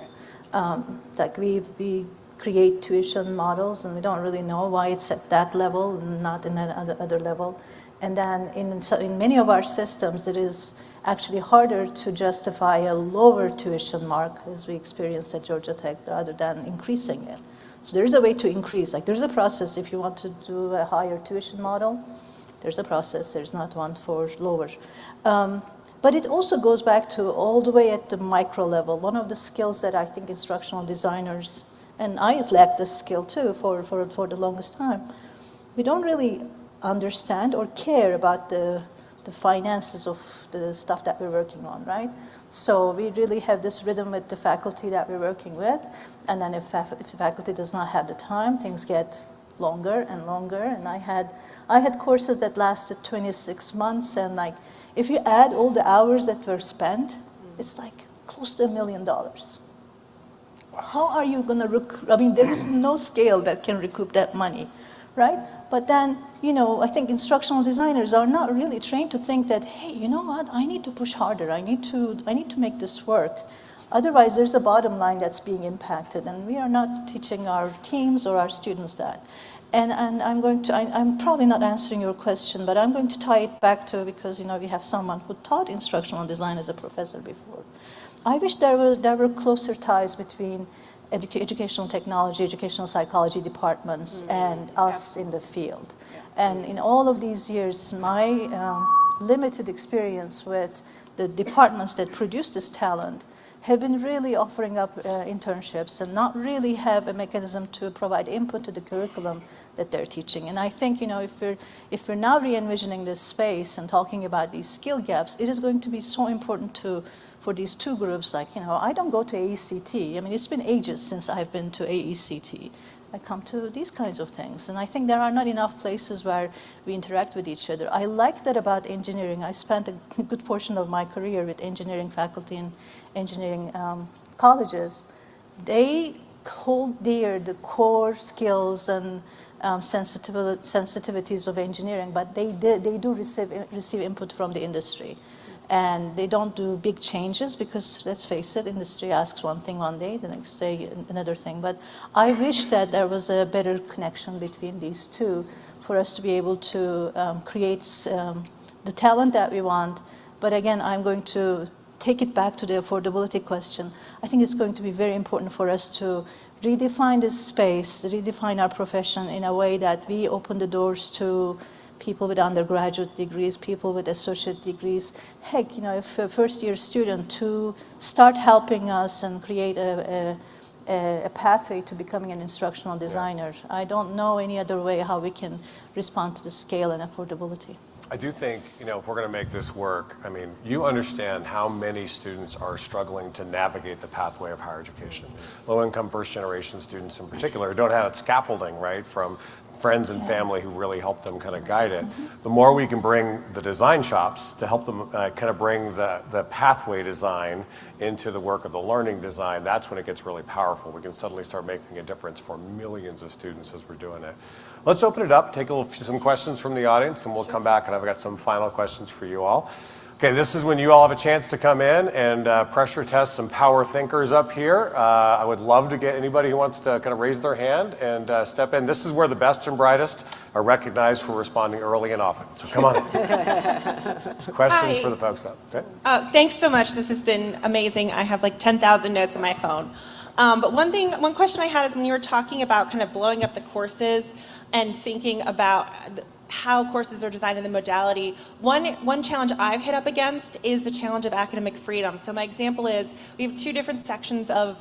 Like we create tuition models and we don't really know why it's at that level and not in that other level. And then in many of our systems, it is actually harder to justify a lower tuition mark, as we experienced at Georgia Tech, rather than increasing it. So there's a way to increase. Like, there's a process if you want to do a higher tuition model. There's a process. There's not one for lower. But it also goes back to all the way at the micro level. One of the skills that I think instructional designers, and I lacked this skill too for the longest time, we don't really understand or care about the finances of the stuff that we're working on, right? So we really have this rhythm with the faculty that we're working with, and then if the faculty does not have the time, things get longer and longer. And I had courses that lasted 26 months, and like, if you add all the hours that were spent, it's like close to $1 million. How are you going to I mean, there is no scale that can recoup that money, right? But then, you know, I think instructional designers are not really trained to think that, hey, you know what, I need to push harder. I need to make this work. Otherwise, there's a bottom line that's being impacted, and we are not teaching our teams or our students that. And I'm probably not answering your question, but I'm going to tie it back to, because, you know, we have someone who taught instructional design as a professor before. I wish there were closer ties between educational technology, educational psychology departments, and us in the field. And in all of these years, my limited experience with the departments that produce this talent have been really offering up internships and not really have a mechanism to provide input to the curriculum that they're teaching. And I think, you know, if we're now re-envisioning this space and talking about these skill gaps, it is going to be so important for these two groups. Like, you know, I don't go to AECT. I mean, it's been ages since I've been to AECT. I come to these kinds of things. And I think there are not enough places where we interact with each other. I like that about engineering. I spent a good portion of my career with engineering faculty in engineering colleges. They hold dear the core skills and sensitivities of engineering, but they do receive input from the industry. And they don't do big changes because, let's face it, industry asks one thing one day, the next day another thing. But I wish that there was a better connection between these two for us to be able to create the talent that we want. But again, I'm going to take it back to the affordability question. I think it's going to be very important for us to redefine this space, redefine our profession in a way that we open the doors to people with undergraduate degrees, people with associate degrees. Heck, you know, if a first-year student to start helping us and create a pathway to becoming an instructional designer. I don't know any other way how we can respond to the scale and affordability. I do think, if we're going to make this work, I mean, you understand how many students are struggling to navigate the pathway of higher education. Low-income first-generation students in particular don't have scaffolding, right, from friends and family who really help them kind of guide it. The more we can bring the design shops to help them kind of bring the pathway design into the work of the learning design, that's when it gets really powerful. We can suddenly start making a difference for millions of students as we're doing it. Let's open it up, take some questions from the audience, and we'll come back, and I've got some final questions for you all. Okay, this is when you all have a chance to come in and pressure test some power thinkers up here. I would love to get anybody who wants to kind of raise their hand and step in. This is where the best and brightest are recognized for responding early and often. So come on in. Questions Hi. for the folks up. Okay. Thanks so much. This has been amazing. I have like 10,000 notes on my phone. But one question I had is when you were talking about kind of blowing up the courses and thinking about how courses are designed in the modality, one challenge I've hit up against is the challenge of academic freedom. So my example is we have two different sections of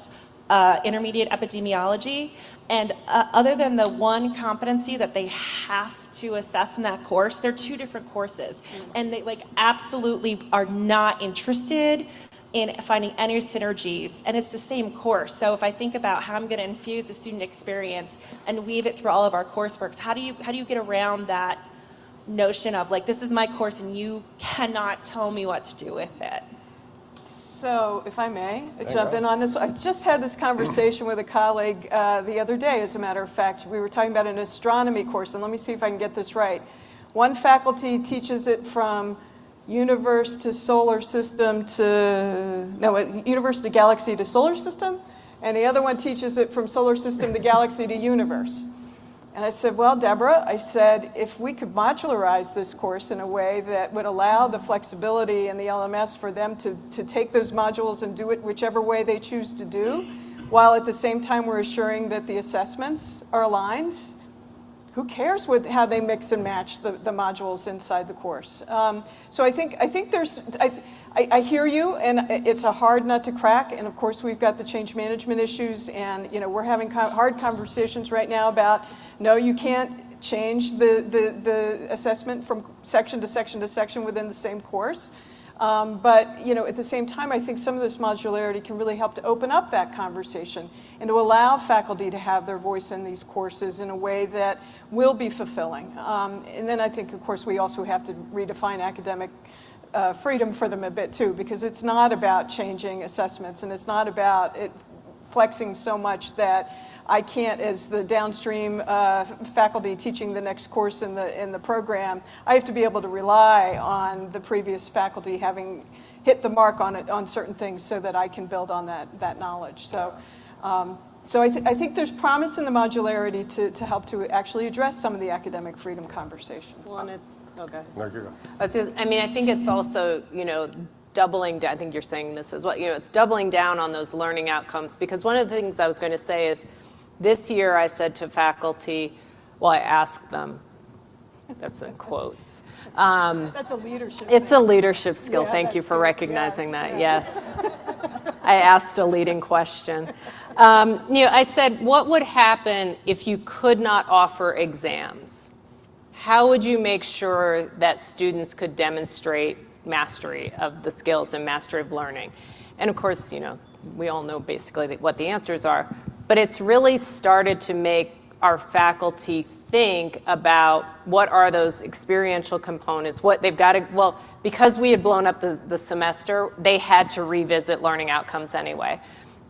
intermediate epidemiology, and other than the one competency that they have to assess in that course, they're two different courses, and they like absolutely are not interested in finding any synergies, and it's the same course. So if I think about how I'm going to infuse the student experience and weave it through all of our courseworks, how do you get around that notion of like, this is my course and you cannot tell me what to do with it? So, if I may, jump in on this. I just had this conversation with a colleague the other day, as a matter of fact. We were talking about an astronomy course, and let me see if I can get this right. One faculty teaches it from universe to solar system universe to galaxy to solar system, and the other one teaches it from solar system to galaxy to universe. And I said, well, Deborah, I said, if we could modularize this course in a way that would allow the flexibility in the LMS for them to take those modules and do it whichever way they choose to do, while at the same time we're assuring that the assessments are aligned, who cares how they mix and match the modules inside the course? So I think there's, I hear you, and it's a hard nut to crack, and of course we've got the change management issues, and we're having hard conversations right now about, no, you can't change the assessment from section to section to section within the same course. But at the same time, I think some of this modularity can really help to open up that conversation and to allow faculty to have their voice in these courses in a way that will be fulfilling. And then I think, of course, we also have to redefine academic freedom for them a bit too, because it's not about changing assessments, and it's not about it flexing so much that I can't, as the downstream faculty teaching the next course in the program, I have to be able to rely on the previous faculty having hit the mark on certain things so that I can build on that knowledge. So, I think there's promise in the modularity to help to actually address some of the academic freedom conversations. Well, and it's, okay. No, you're good. I think it's also, doubling down, I think you're saying this as well, it's doubling down on those learning outcomes, because one of the things I was going to say is, this year I said to faculty, well, I asked them, that's in quotes. That's a leadership It's thing. a leadership skill. Yeah, Thank you that's for good. recognizing Yes, that. yeah. Yes. I asked a leading question. I said, what would happen if you could not offer exams? How would you make sure that students could demonstrate mastery of the skills and mastery of learning? And of course, we all know basically what the answers are, but it's really started to make our faculty think about what are those experiential components, what they've got to, well, because we had blown up the semester, they had to revisit learning outcomes anyway.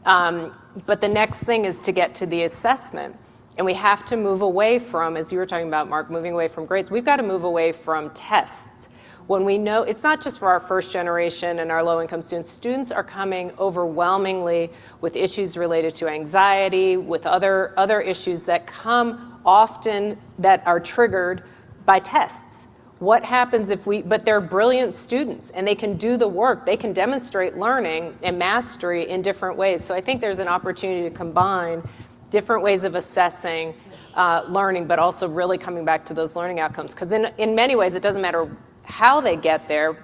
But the next thing is to get to the assessment. And we have to move away from, as you were talking about, Mark, moving away from grades, we've got to move away from tests. When we know, it's not just for our first generation and our low-income students. Students are coming overwhelmingly with issues related to anxiety, with other issues that come often that are triggered by tests. What happens if but they're brilliant students and they can do the work, they can demonstrate learning and mastery in different ways. So I think there's an opportunity to combine different ways of assessing learning, but also really coming back to those learning outcomes. Because in many ways, it doesn't matter how they get there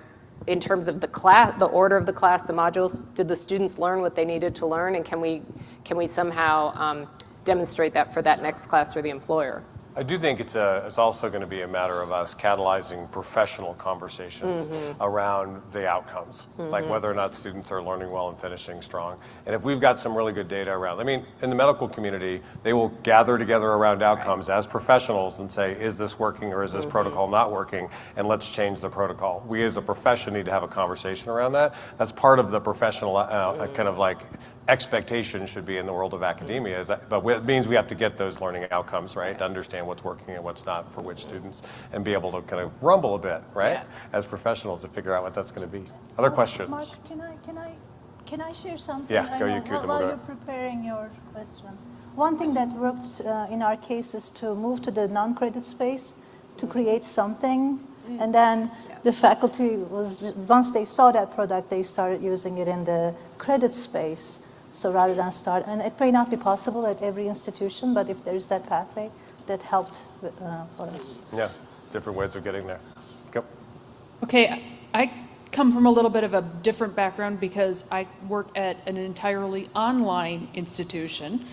in terms of the class, the order of the class, the modules. Did the students learn what they needed to learn, and can we somehow demonstrate that for that next class or the employer? I do think it's also going to be a matter of us catalyzing professional conversations around the outcomes, like whether or not students are learning well and finishing strong. And if we've got some really good data around, I mean, in the medical community, they will gather together around outcomes as professionals and say, is this working or is this protocol not working? And let's change the protocol. We as a profession need to have a conversation around that. That's part of the professional kind of like expectation should be in the world of academia, but it means we have to get those learning outcomes, right? To understand what's working and what's not for which students and be able to kind of rumble a bit, right? As professionals to figure out what that's going to be. Other questions? Mark, can I share something? Yeah, go, you keep them. While you're preparing your question. One thing that worked in our case is to move to the non-credit space to create something. And then the faculty once they saw that product, they started using it in the credit space. So rather than and it may not be possible at every institution, but if there's that pathway, that helped for us. Yeah, different ways of getting there. Go. Okay, I come from a little bit of a different background because I work at an entirely online institution.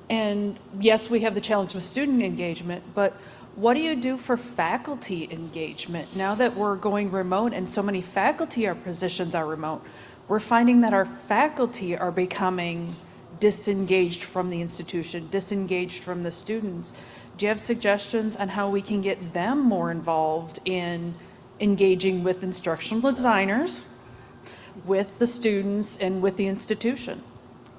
And yes, we have the challenge with student engagement, but what do you do for faculty engagement? Now that we're going remote and so many faculty positions are remote, we're finding that our faculty are becoming disengaged from the institution, disengaged from the students. Do you have suggestions on how we can get them more involved in engaging with instructional designers, with the students, and with the institution?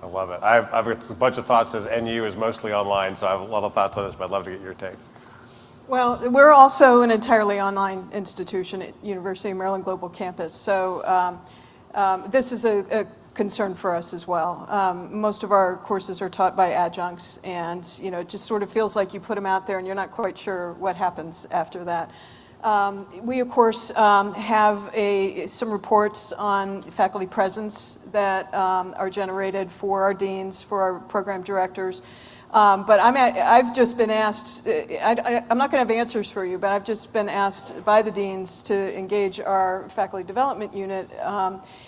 I love it. I've got a bunch of thoughts as NU is mostly online, so I have a lot of thoughts on this, but I'd love to get your take. Well, we're also an entirely online institution at University of Maryland Global Campus, so this is a concern for us as well. Most of our courses are taught by adjuncts, and it just sort of feels like you put them out there and you're not quite sure what happens after that. We, of course, have some reports on faculty presence that are generated for our deans, for our program directors. But I've just been asked, I'm not going to have answers for you, but I've just been asked by the deans to engage our faculty development unit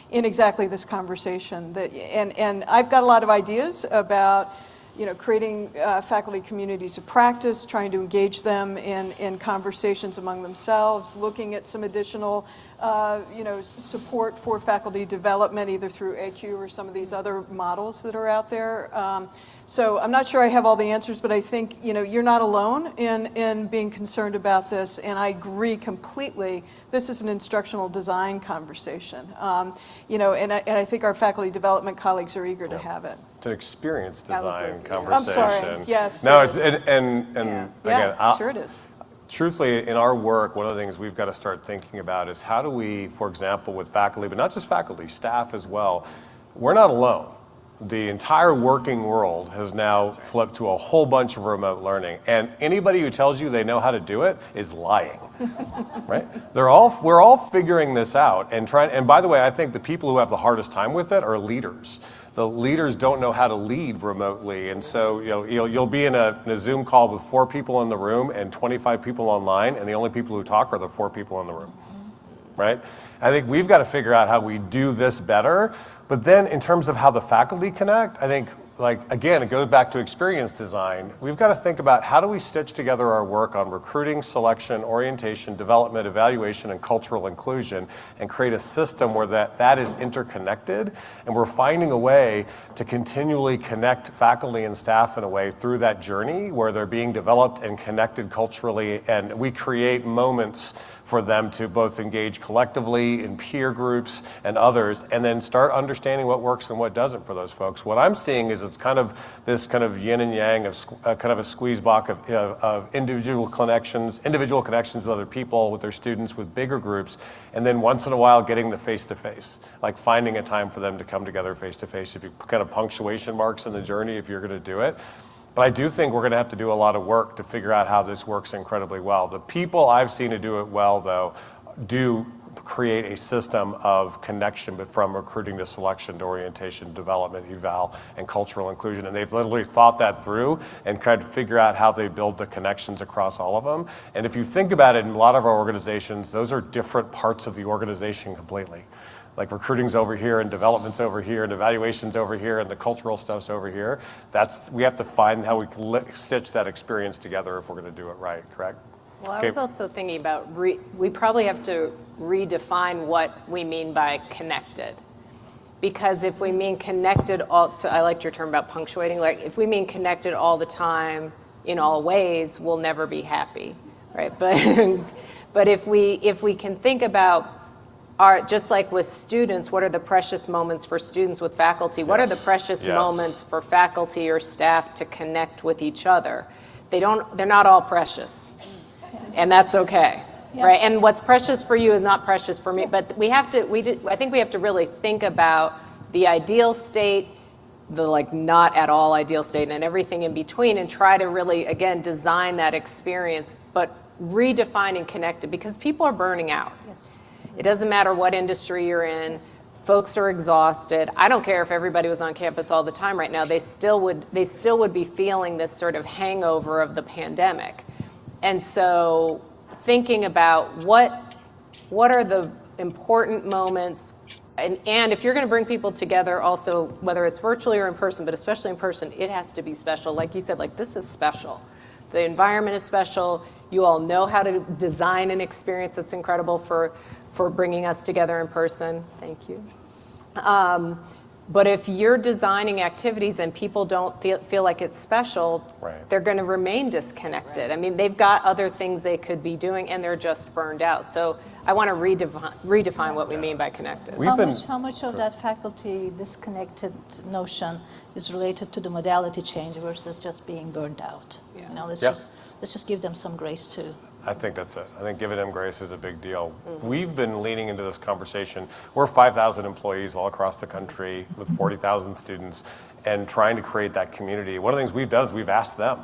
in exactly this conversation. And I've got a lot of ideas about creating faculty communities of practice, trying to engage them in conversations among themselves, looking at some additional support for faculty development, either through AQ or some of these other models that are out there. So I'm not sure I have all the answers, but I think you're not alone in being concerned about this, and I agree completely. This is an instructional design conversation, and I think our faculty development colleagues are eager to have it. It's an experience design conversation. I'm sorry. Yes. No, it's and again, sure it is. Truthfully, in our work, one of the things we've got to start thinking about is how do we, for example, with faculty, but not just faculty, staff as well, we're not alone. The entire working world has now flipped to a whole bunch of remote learning, and anybody who tells you they know how to do it is lying, right? We're all figuring this out and trying. And by the way, I think the people who have the hardest time with it are leaders. The leaders don't know how to lead remotely, and so you'll be in a Zoom call with 4 people in the room and 25 people online, and the only people who talk are the 4 people in the room, right? I think we've got to figure out how we do this better. But then in terms of how the faculty connect, I think, again, it goes back to experience design. We've got to think about how do we stitch together our work on recruiting, selection, orientation, development, evaluation, and cultural inclusion, and create a system where that is interconnected, and we're finding a way to continually connect faculty and staff in a way through that journey where they're being developed and connected culturally, and we create moments for them to both engage collectively in peer groups and others, and then start understanding what works and what doesn't for those folks. What I'm seeing is it's kind of this kind of yin and yang of kind of a squeeze box of individual connections with other people, with their students, with bigger groups, and then once in a while getting the face-to-face, like finding a time for them to come together face-to-face. If you kind of punctuation marks in the journey, if you're going to do it. But I do think we're going to have to do a lot of work to figure out how this works incredibly well. The people I've seen to do it well, though, do create a system of connection, but from recruiting to selection to orientation, development, eval, and cultural inclusion. And they've literally thought that through and tried to figure out how they build the connections across all of them. And if you think about it, in a lot of our organizations, those are different parts of the organization completely. like recruiting's over here and development's over here and evaluation's over here and the cultural stuff's over here. We have to find how we can stitch that experience together if we're going to do it right, correct? Well, I was also thinking about, we probably have to redefine what we mean by connected. Because if we mean connected so I liked your term about punctuating, like if we mean connected all the time in all ways, we'll never be happy, right? But if we can think about just like with students, what are the precious moments for students with faculty? What are the precious moments for faculty or staff to connect with each other? They're not all precious, and that's okay, right? And what's precious for you is not precious for me, but I think we have to really think about the ideal state, the like not at all ideal state, and everything in between, and try to really, again, design that experience, but redefining connected, because people are burning out. Yes. It doesn't matter what industry you're in. Folks are exhausted. I don't care if everybody was on campus all the time right now. They still would be feeling this sort of hangover of the pandemic. And so thinking about what are the important moments, and if you're going to bring people together also, whether it's virtually or in person, but especially in person, it has to be special. Like you said, like this is special. The environment is special. You all know how to design an experience that's incredible for bringing us together in person. Thank you. But if you're designing activities and people don't feel like it's special, they're going to remain disconnected. I mean, they've got other things they could be doing and they're just burned out. So I want to redefine what we mean by connected. How much of that faculty disconnected notion is related to the modality change versus just being burned out? Yeah. You know, let's just give them some grace too. I think that's it. I think giving them grace is a big deal. We've been leaning into this conversation. We're 5,000 employees all across the country with 40,000 students and trying to create that community. One of the things we've done is we've asked them,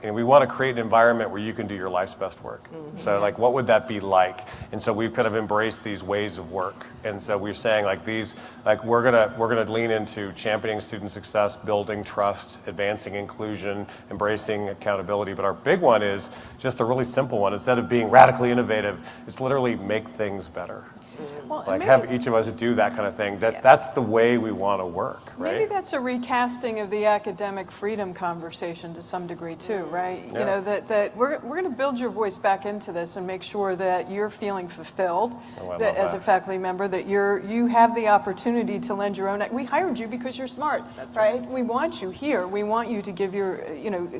and we want to create an environment where you can do your life's best work. So like, what would that be like? And so we've kind of embraced these ways of work. And so we're saying we're gonna lean into championing student success, building trust, advancing inclusion, embracing accountability. But our big one is just a really simple one. Instead of being radically innovative, it's literally make things better. Well, Like have each of us do that kind of thing. That's the way we want to work, right? Maybe that's a recasting of the academic freedom conversation to some degree too, right? You know, that we're going to build your voice back into this and make sure that you're feeling fulfilled as a faculty member, that you have the opportunity to lend your own. We hired you because you're smart, right? We want you here. We want you to give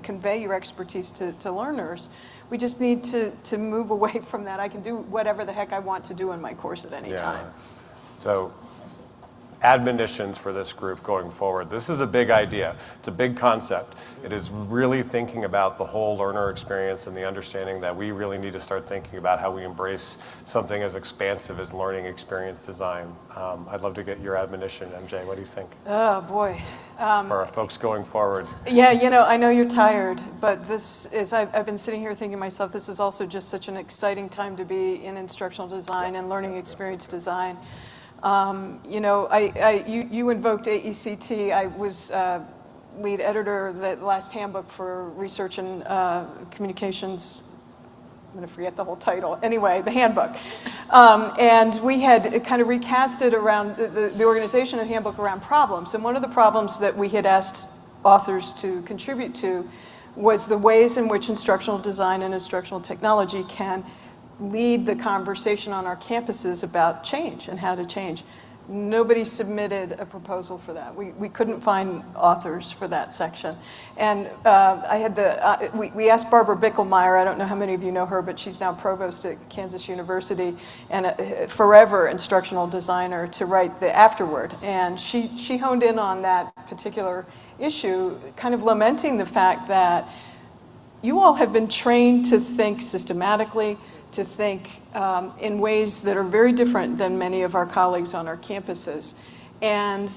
convey your expertise to learners. We just need to move away from that. I can do whatever the heck I want to do in my course at any time. So admonitions for this group going forward. This is a big idea. It's a big concept. It is really thinking about the whole learner experience and the understanding that we really need to start thinking about how we embrace something as expansive as learning experience design. I'd love to get your admonition, MJ. What do you think? Oh, boy. For our folks going forward. Yeah, I know you're tired, but this is, I've been sitting here thinking to myself, this is also just such an exciting time to be in instructional design and learning experience design. You invoked AECT. I was lead editor of the last handbook for research and communications. I'm going to forget the whole title. Anyway, the handbook. And we had kind of recasted around the organization of the handbook around problems. And one of the problems that we had asked authors to contribute to was the ways in which instructional design and instructional technology can lead the conversation on our campuses about change and how to change. Nobody submitted a proposal for that. We couldn't find authors for that section. And we asked Barbara Bickelmeyer, I don't know how many of you know her, but she's now provost at Kansas University and a forever instructional designer, to write the afterword. And she honed in on that particular issue, kind of lamenting the fact that you all have been trained to think systematically, to think in ways that are very different than many of our colleagues on our campuses. And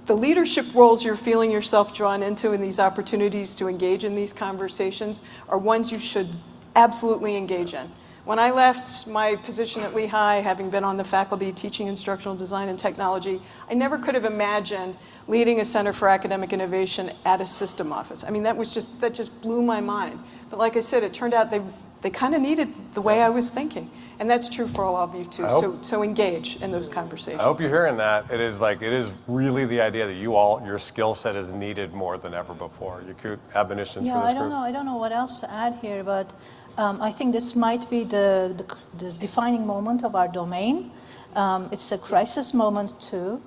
the leadership roles you're feeling yourself drawn into in these opportunities to engage in these conversations are ones you should absolutely engage in. When I left my position at Lehigh, having been on the faculty teaching instructional design and technology, I never could have imagined leading a Center for Academic Innovation at a system office. I mean, that just blew my mind. But like I said, it turned out they kind of needed the way I was thinking. And that's true for all of you too. So engage in those conversations. I hope you're hearing that. It is really the idea that your skill set is needed more than ever before. Your admonitions for this group? I don't know what else to add here, but I think this might be the defining moment of our domain. It's a crisis moment too.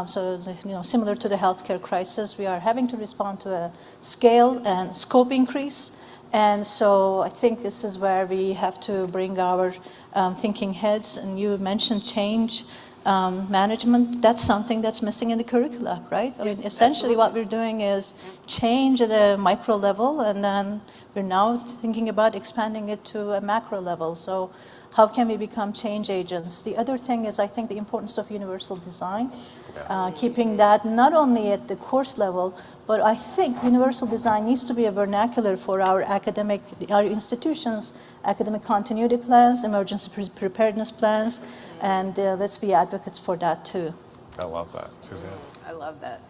Similar to the healthcare crisis, we are having to respond to a scale and scope increase. And so I think this is where we have to bring our thinking heads. And you mentioned change management. That's something that's missing in the curricula, right? I mean, essentially what we're doing is change at a micro level, and then we're now thinking about expanding it to a macro level. So how can we become change agents? The other thing is, I think, the importance of universal design, keeping that not only at the course level, but I think universal design needs to be a vernacular for our institutions, academic continuity plans, emergency preparedness plans, and let's be advocates for that too. I love that. Suzanne? I love that.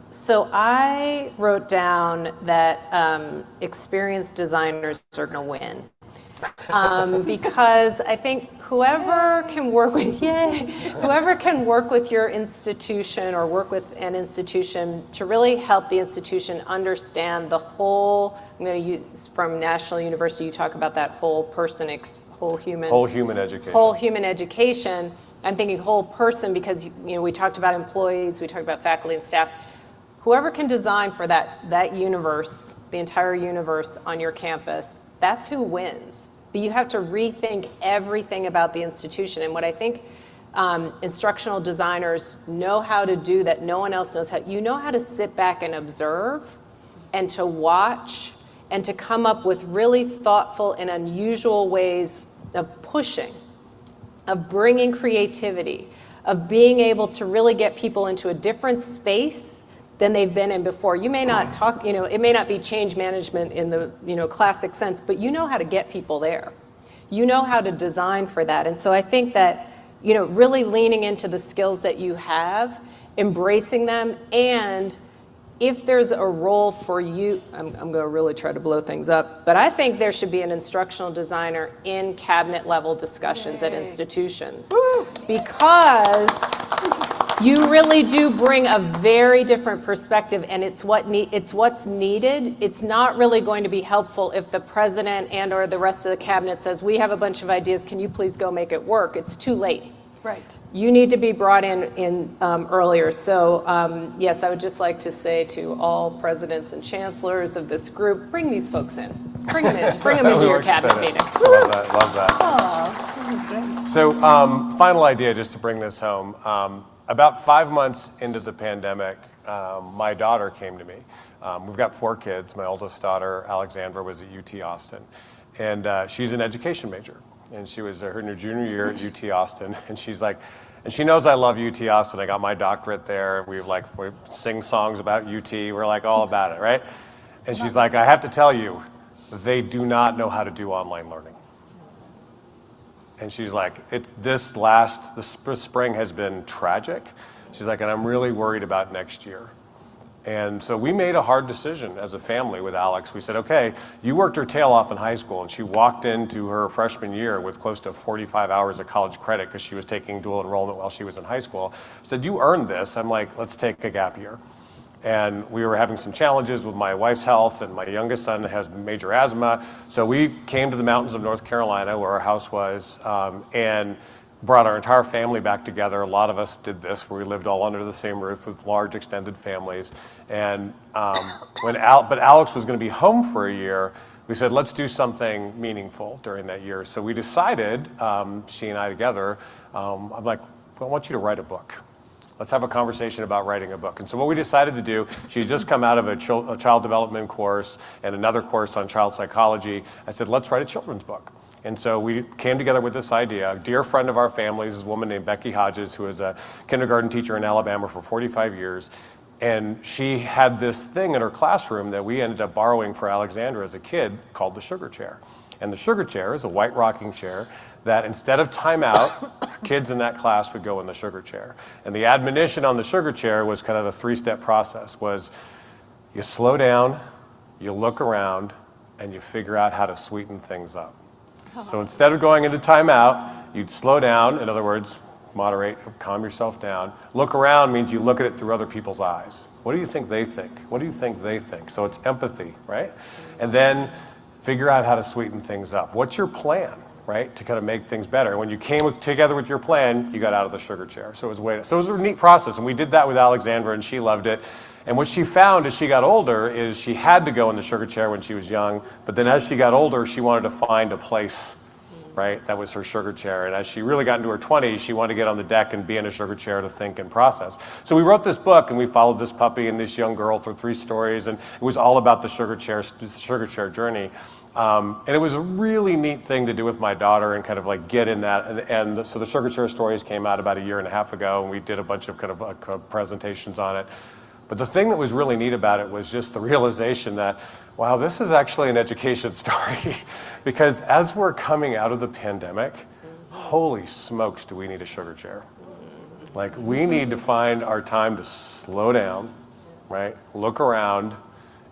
So I wrote down that experienced designers are going to win. Because I think whoever can work with your institution or work with an institution to really help the institution understand the whole, I'm going to use from National University, you talk about that whole person, whole human education. I'm thinking whole person because we talked about employees, we talked about faculty and staff. Whoever can design for that universe, the entire universe on your campus, that's who wins. But you have to rethink everything about the institution. And what I think instructional designers know how to do that no one else knows how, you know how to sit back and observe and to watch and to come up with really thoughtful and unusual ways of pushing, of bringing creativity, of being able to really get people into a different space than they've been in before. You may not talk, it may not be change management in the, classic sense, but you know how to get people there. You know how to design for that. And so I think that, really leaning into the skills that you have, embracing them, and if there's a role for you, I'm going to really try to blow things up, but I think there should be an instructional designer in cabinet level discussions at institutions. Woo! Because you really do bring a very different perspective, and it's what's needed. It's not really going to be helpful if the president and or the rest of the cabinet says, we have a bunch of ideas, can you please go make it work? It's too late. Right. You need to be brought in earlier. So yes, I would just like to say to all presidents and chancellors of this group, bring these folks in. Bring them in. Bring them into your cabinet meeting. Love that. Love that. Oh, this is great. So final idea, just to bring this home. About 5 months into the pandemic, my daughter came to me. We've got 4 kids. My oldest daughter, Alexandra, was at UT Austin. And she's an education major. And she was her junior year at UT Austin. And she's like, and she knows I love UT Austin. I got my doctorate there. We sing songs about UT. We're all about it, right? And she's like, I have to tell you, they do not know how to do online learning. And she's like, this spring has been tragic. She's like, and I'm really worried about next year. And so we made a hard decision as a family with Alex. We said, okay, you worked her tail off in high school, and she walked into her freshman year with close to 45 hours of college credit because she was taking dual enrollment while she was in high school. I said, you earned this. I'm like, let's take a gap year. And we were having some challenges with my wife's health, and my youngest son has major asthma. So we came to the mountains of North Carolina, where our house was, and brought our entire family back together. A lot of us did this, where we lived all under the same roof with large extended families. And but Alex was going to be home for a year. We said, let's do something meaningful during that year. So we decided, she and I together, I'm like, I want you to write a book. Let's have a conversation about writing a book. And so what we decided to do, she had just come out of a child development course and another course on child psychology. I said, let's write a children's book. And so we came together with this idea. A dear friend of our families is a woman named Becky Hodges, who was a kindergarten teacher in Alabama for 45 years. And she had this thing in her classroom that we ended up borrowing for Alexandra as a kid called the sugar chair. And the sugar chair is a white rocking chair that instead of timeout, kids in that class would go in the sugar chair. And the admonition on the sugar chair was kind of a 3-step process, was you slow down, you look around, and you figure out how to sweeten things up. So instead of going into timeout, you'd slow down, in other words, moderate, calm yourself down. Look around means you look at it through other people's eyes. What do you think they think? What do you think they think? So it's empathy, right? And then figure out how to sweeten things up. What's your plan, right, to kind of make things better? When you came together with your plan, you got out of the sugar chair. So it was a neat process, and we did that with Alexandra, and she loved it. And what she found as she got older is she had to go in the sugar chair when she was young, but then as she got older, she wanted to find a place, right? That was her sugar chair. And as she really got into her 20s, she wanted to get on the deck and be in a sugar chair to think and process. So we wrote this book, and we followed this puppy and this young girl through 3 stories, and it was all about the sugar chair journey. And it was a really neat thing to do with my daughter and kind of like get in that. And so the sugar chair stories came out about 1.5 years ago, and we did a bunch of kind of presentations on it. But the thing that was really neat about it was just the realization that, wow, this is actually an education story. Because as we're coming out of the pandemic, holy smokes, do we need a sugar chair. Like, we need to find our time to slow down, right? Look around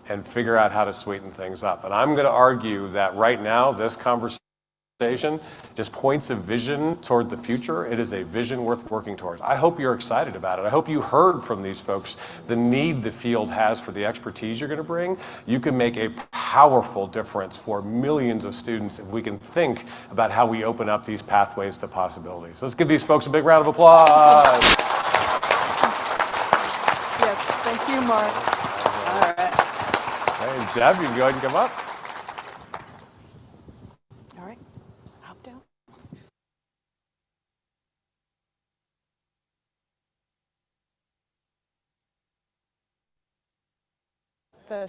and figure out how to sweeten things up. And I'm going to argue that right now, this conversation just points a vision toward the future. It is a vision worth working towards. I hope you're excited about it. I hope you heard from these folks the need the field has for the expertise you're going to bring. You can make a powerful difference for millions of students if we can think about how we open up these pathways to possibilities. Let's give these folks a big round of applause. Yes, thank you, Mark. All right. Hey, Deb, you can go ahead and come up. All right, hop down. The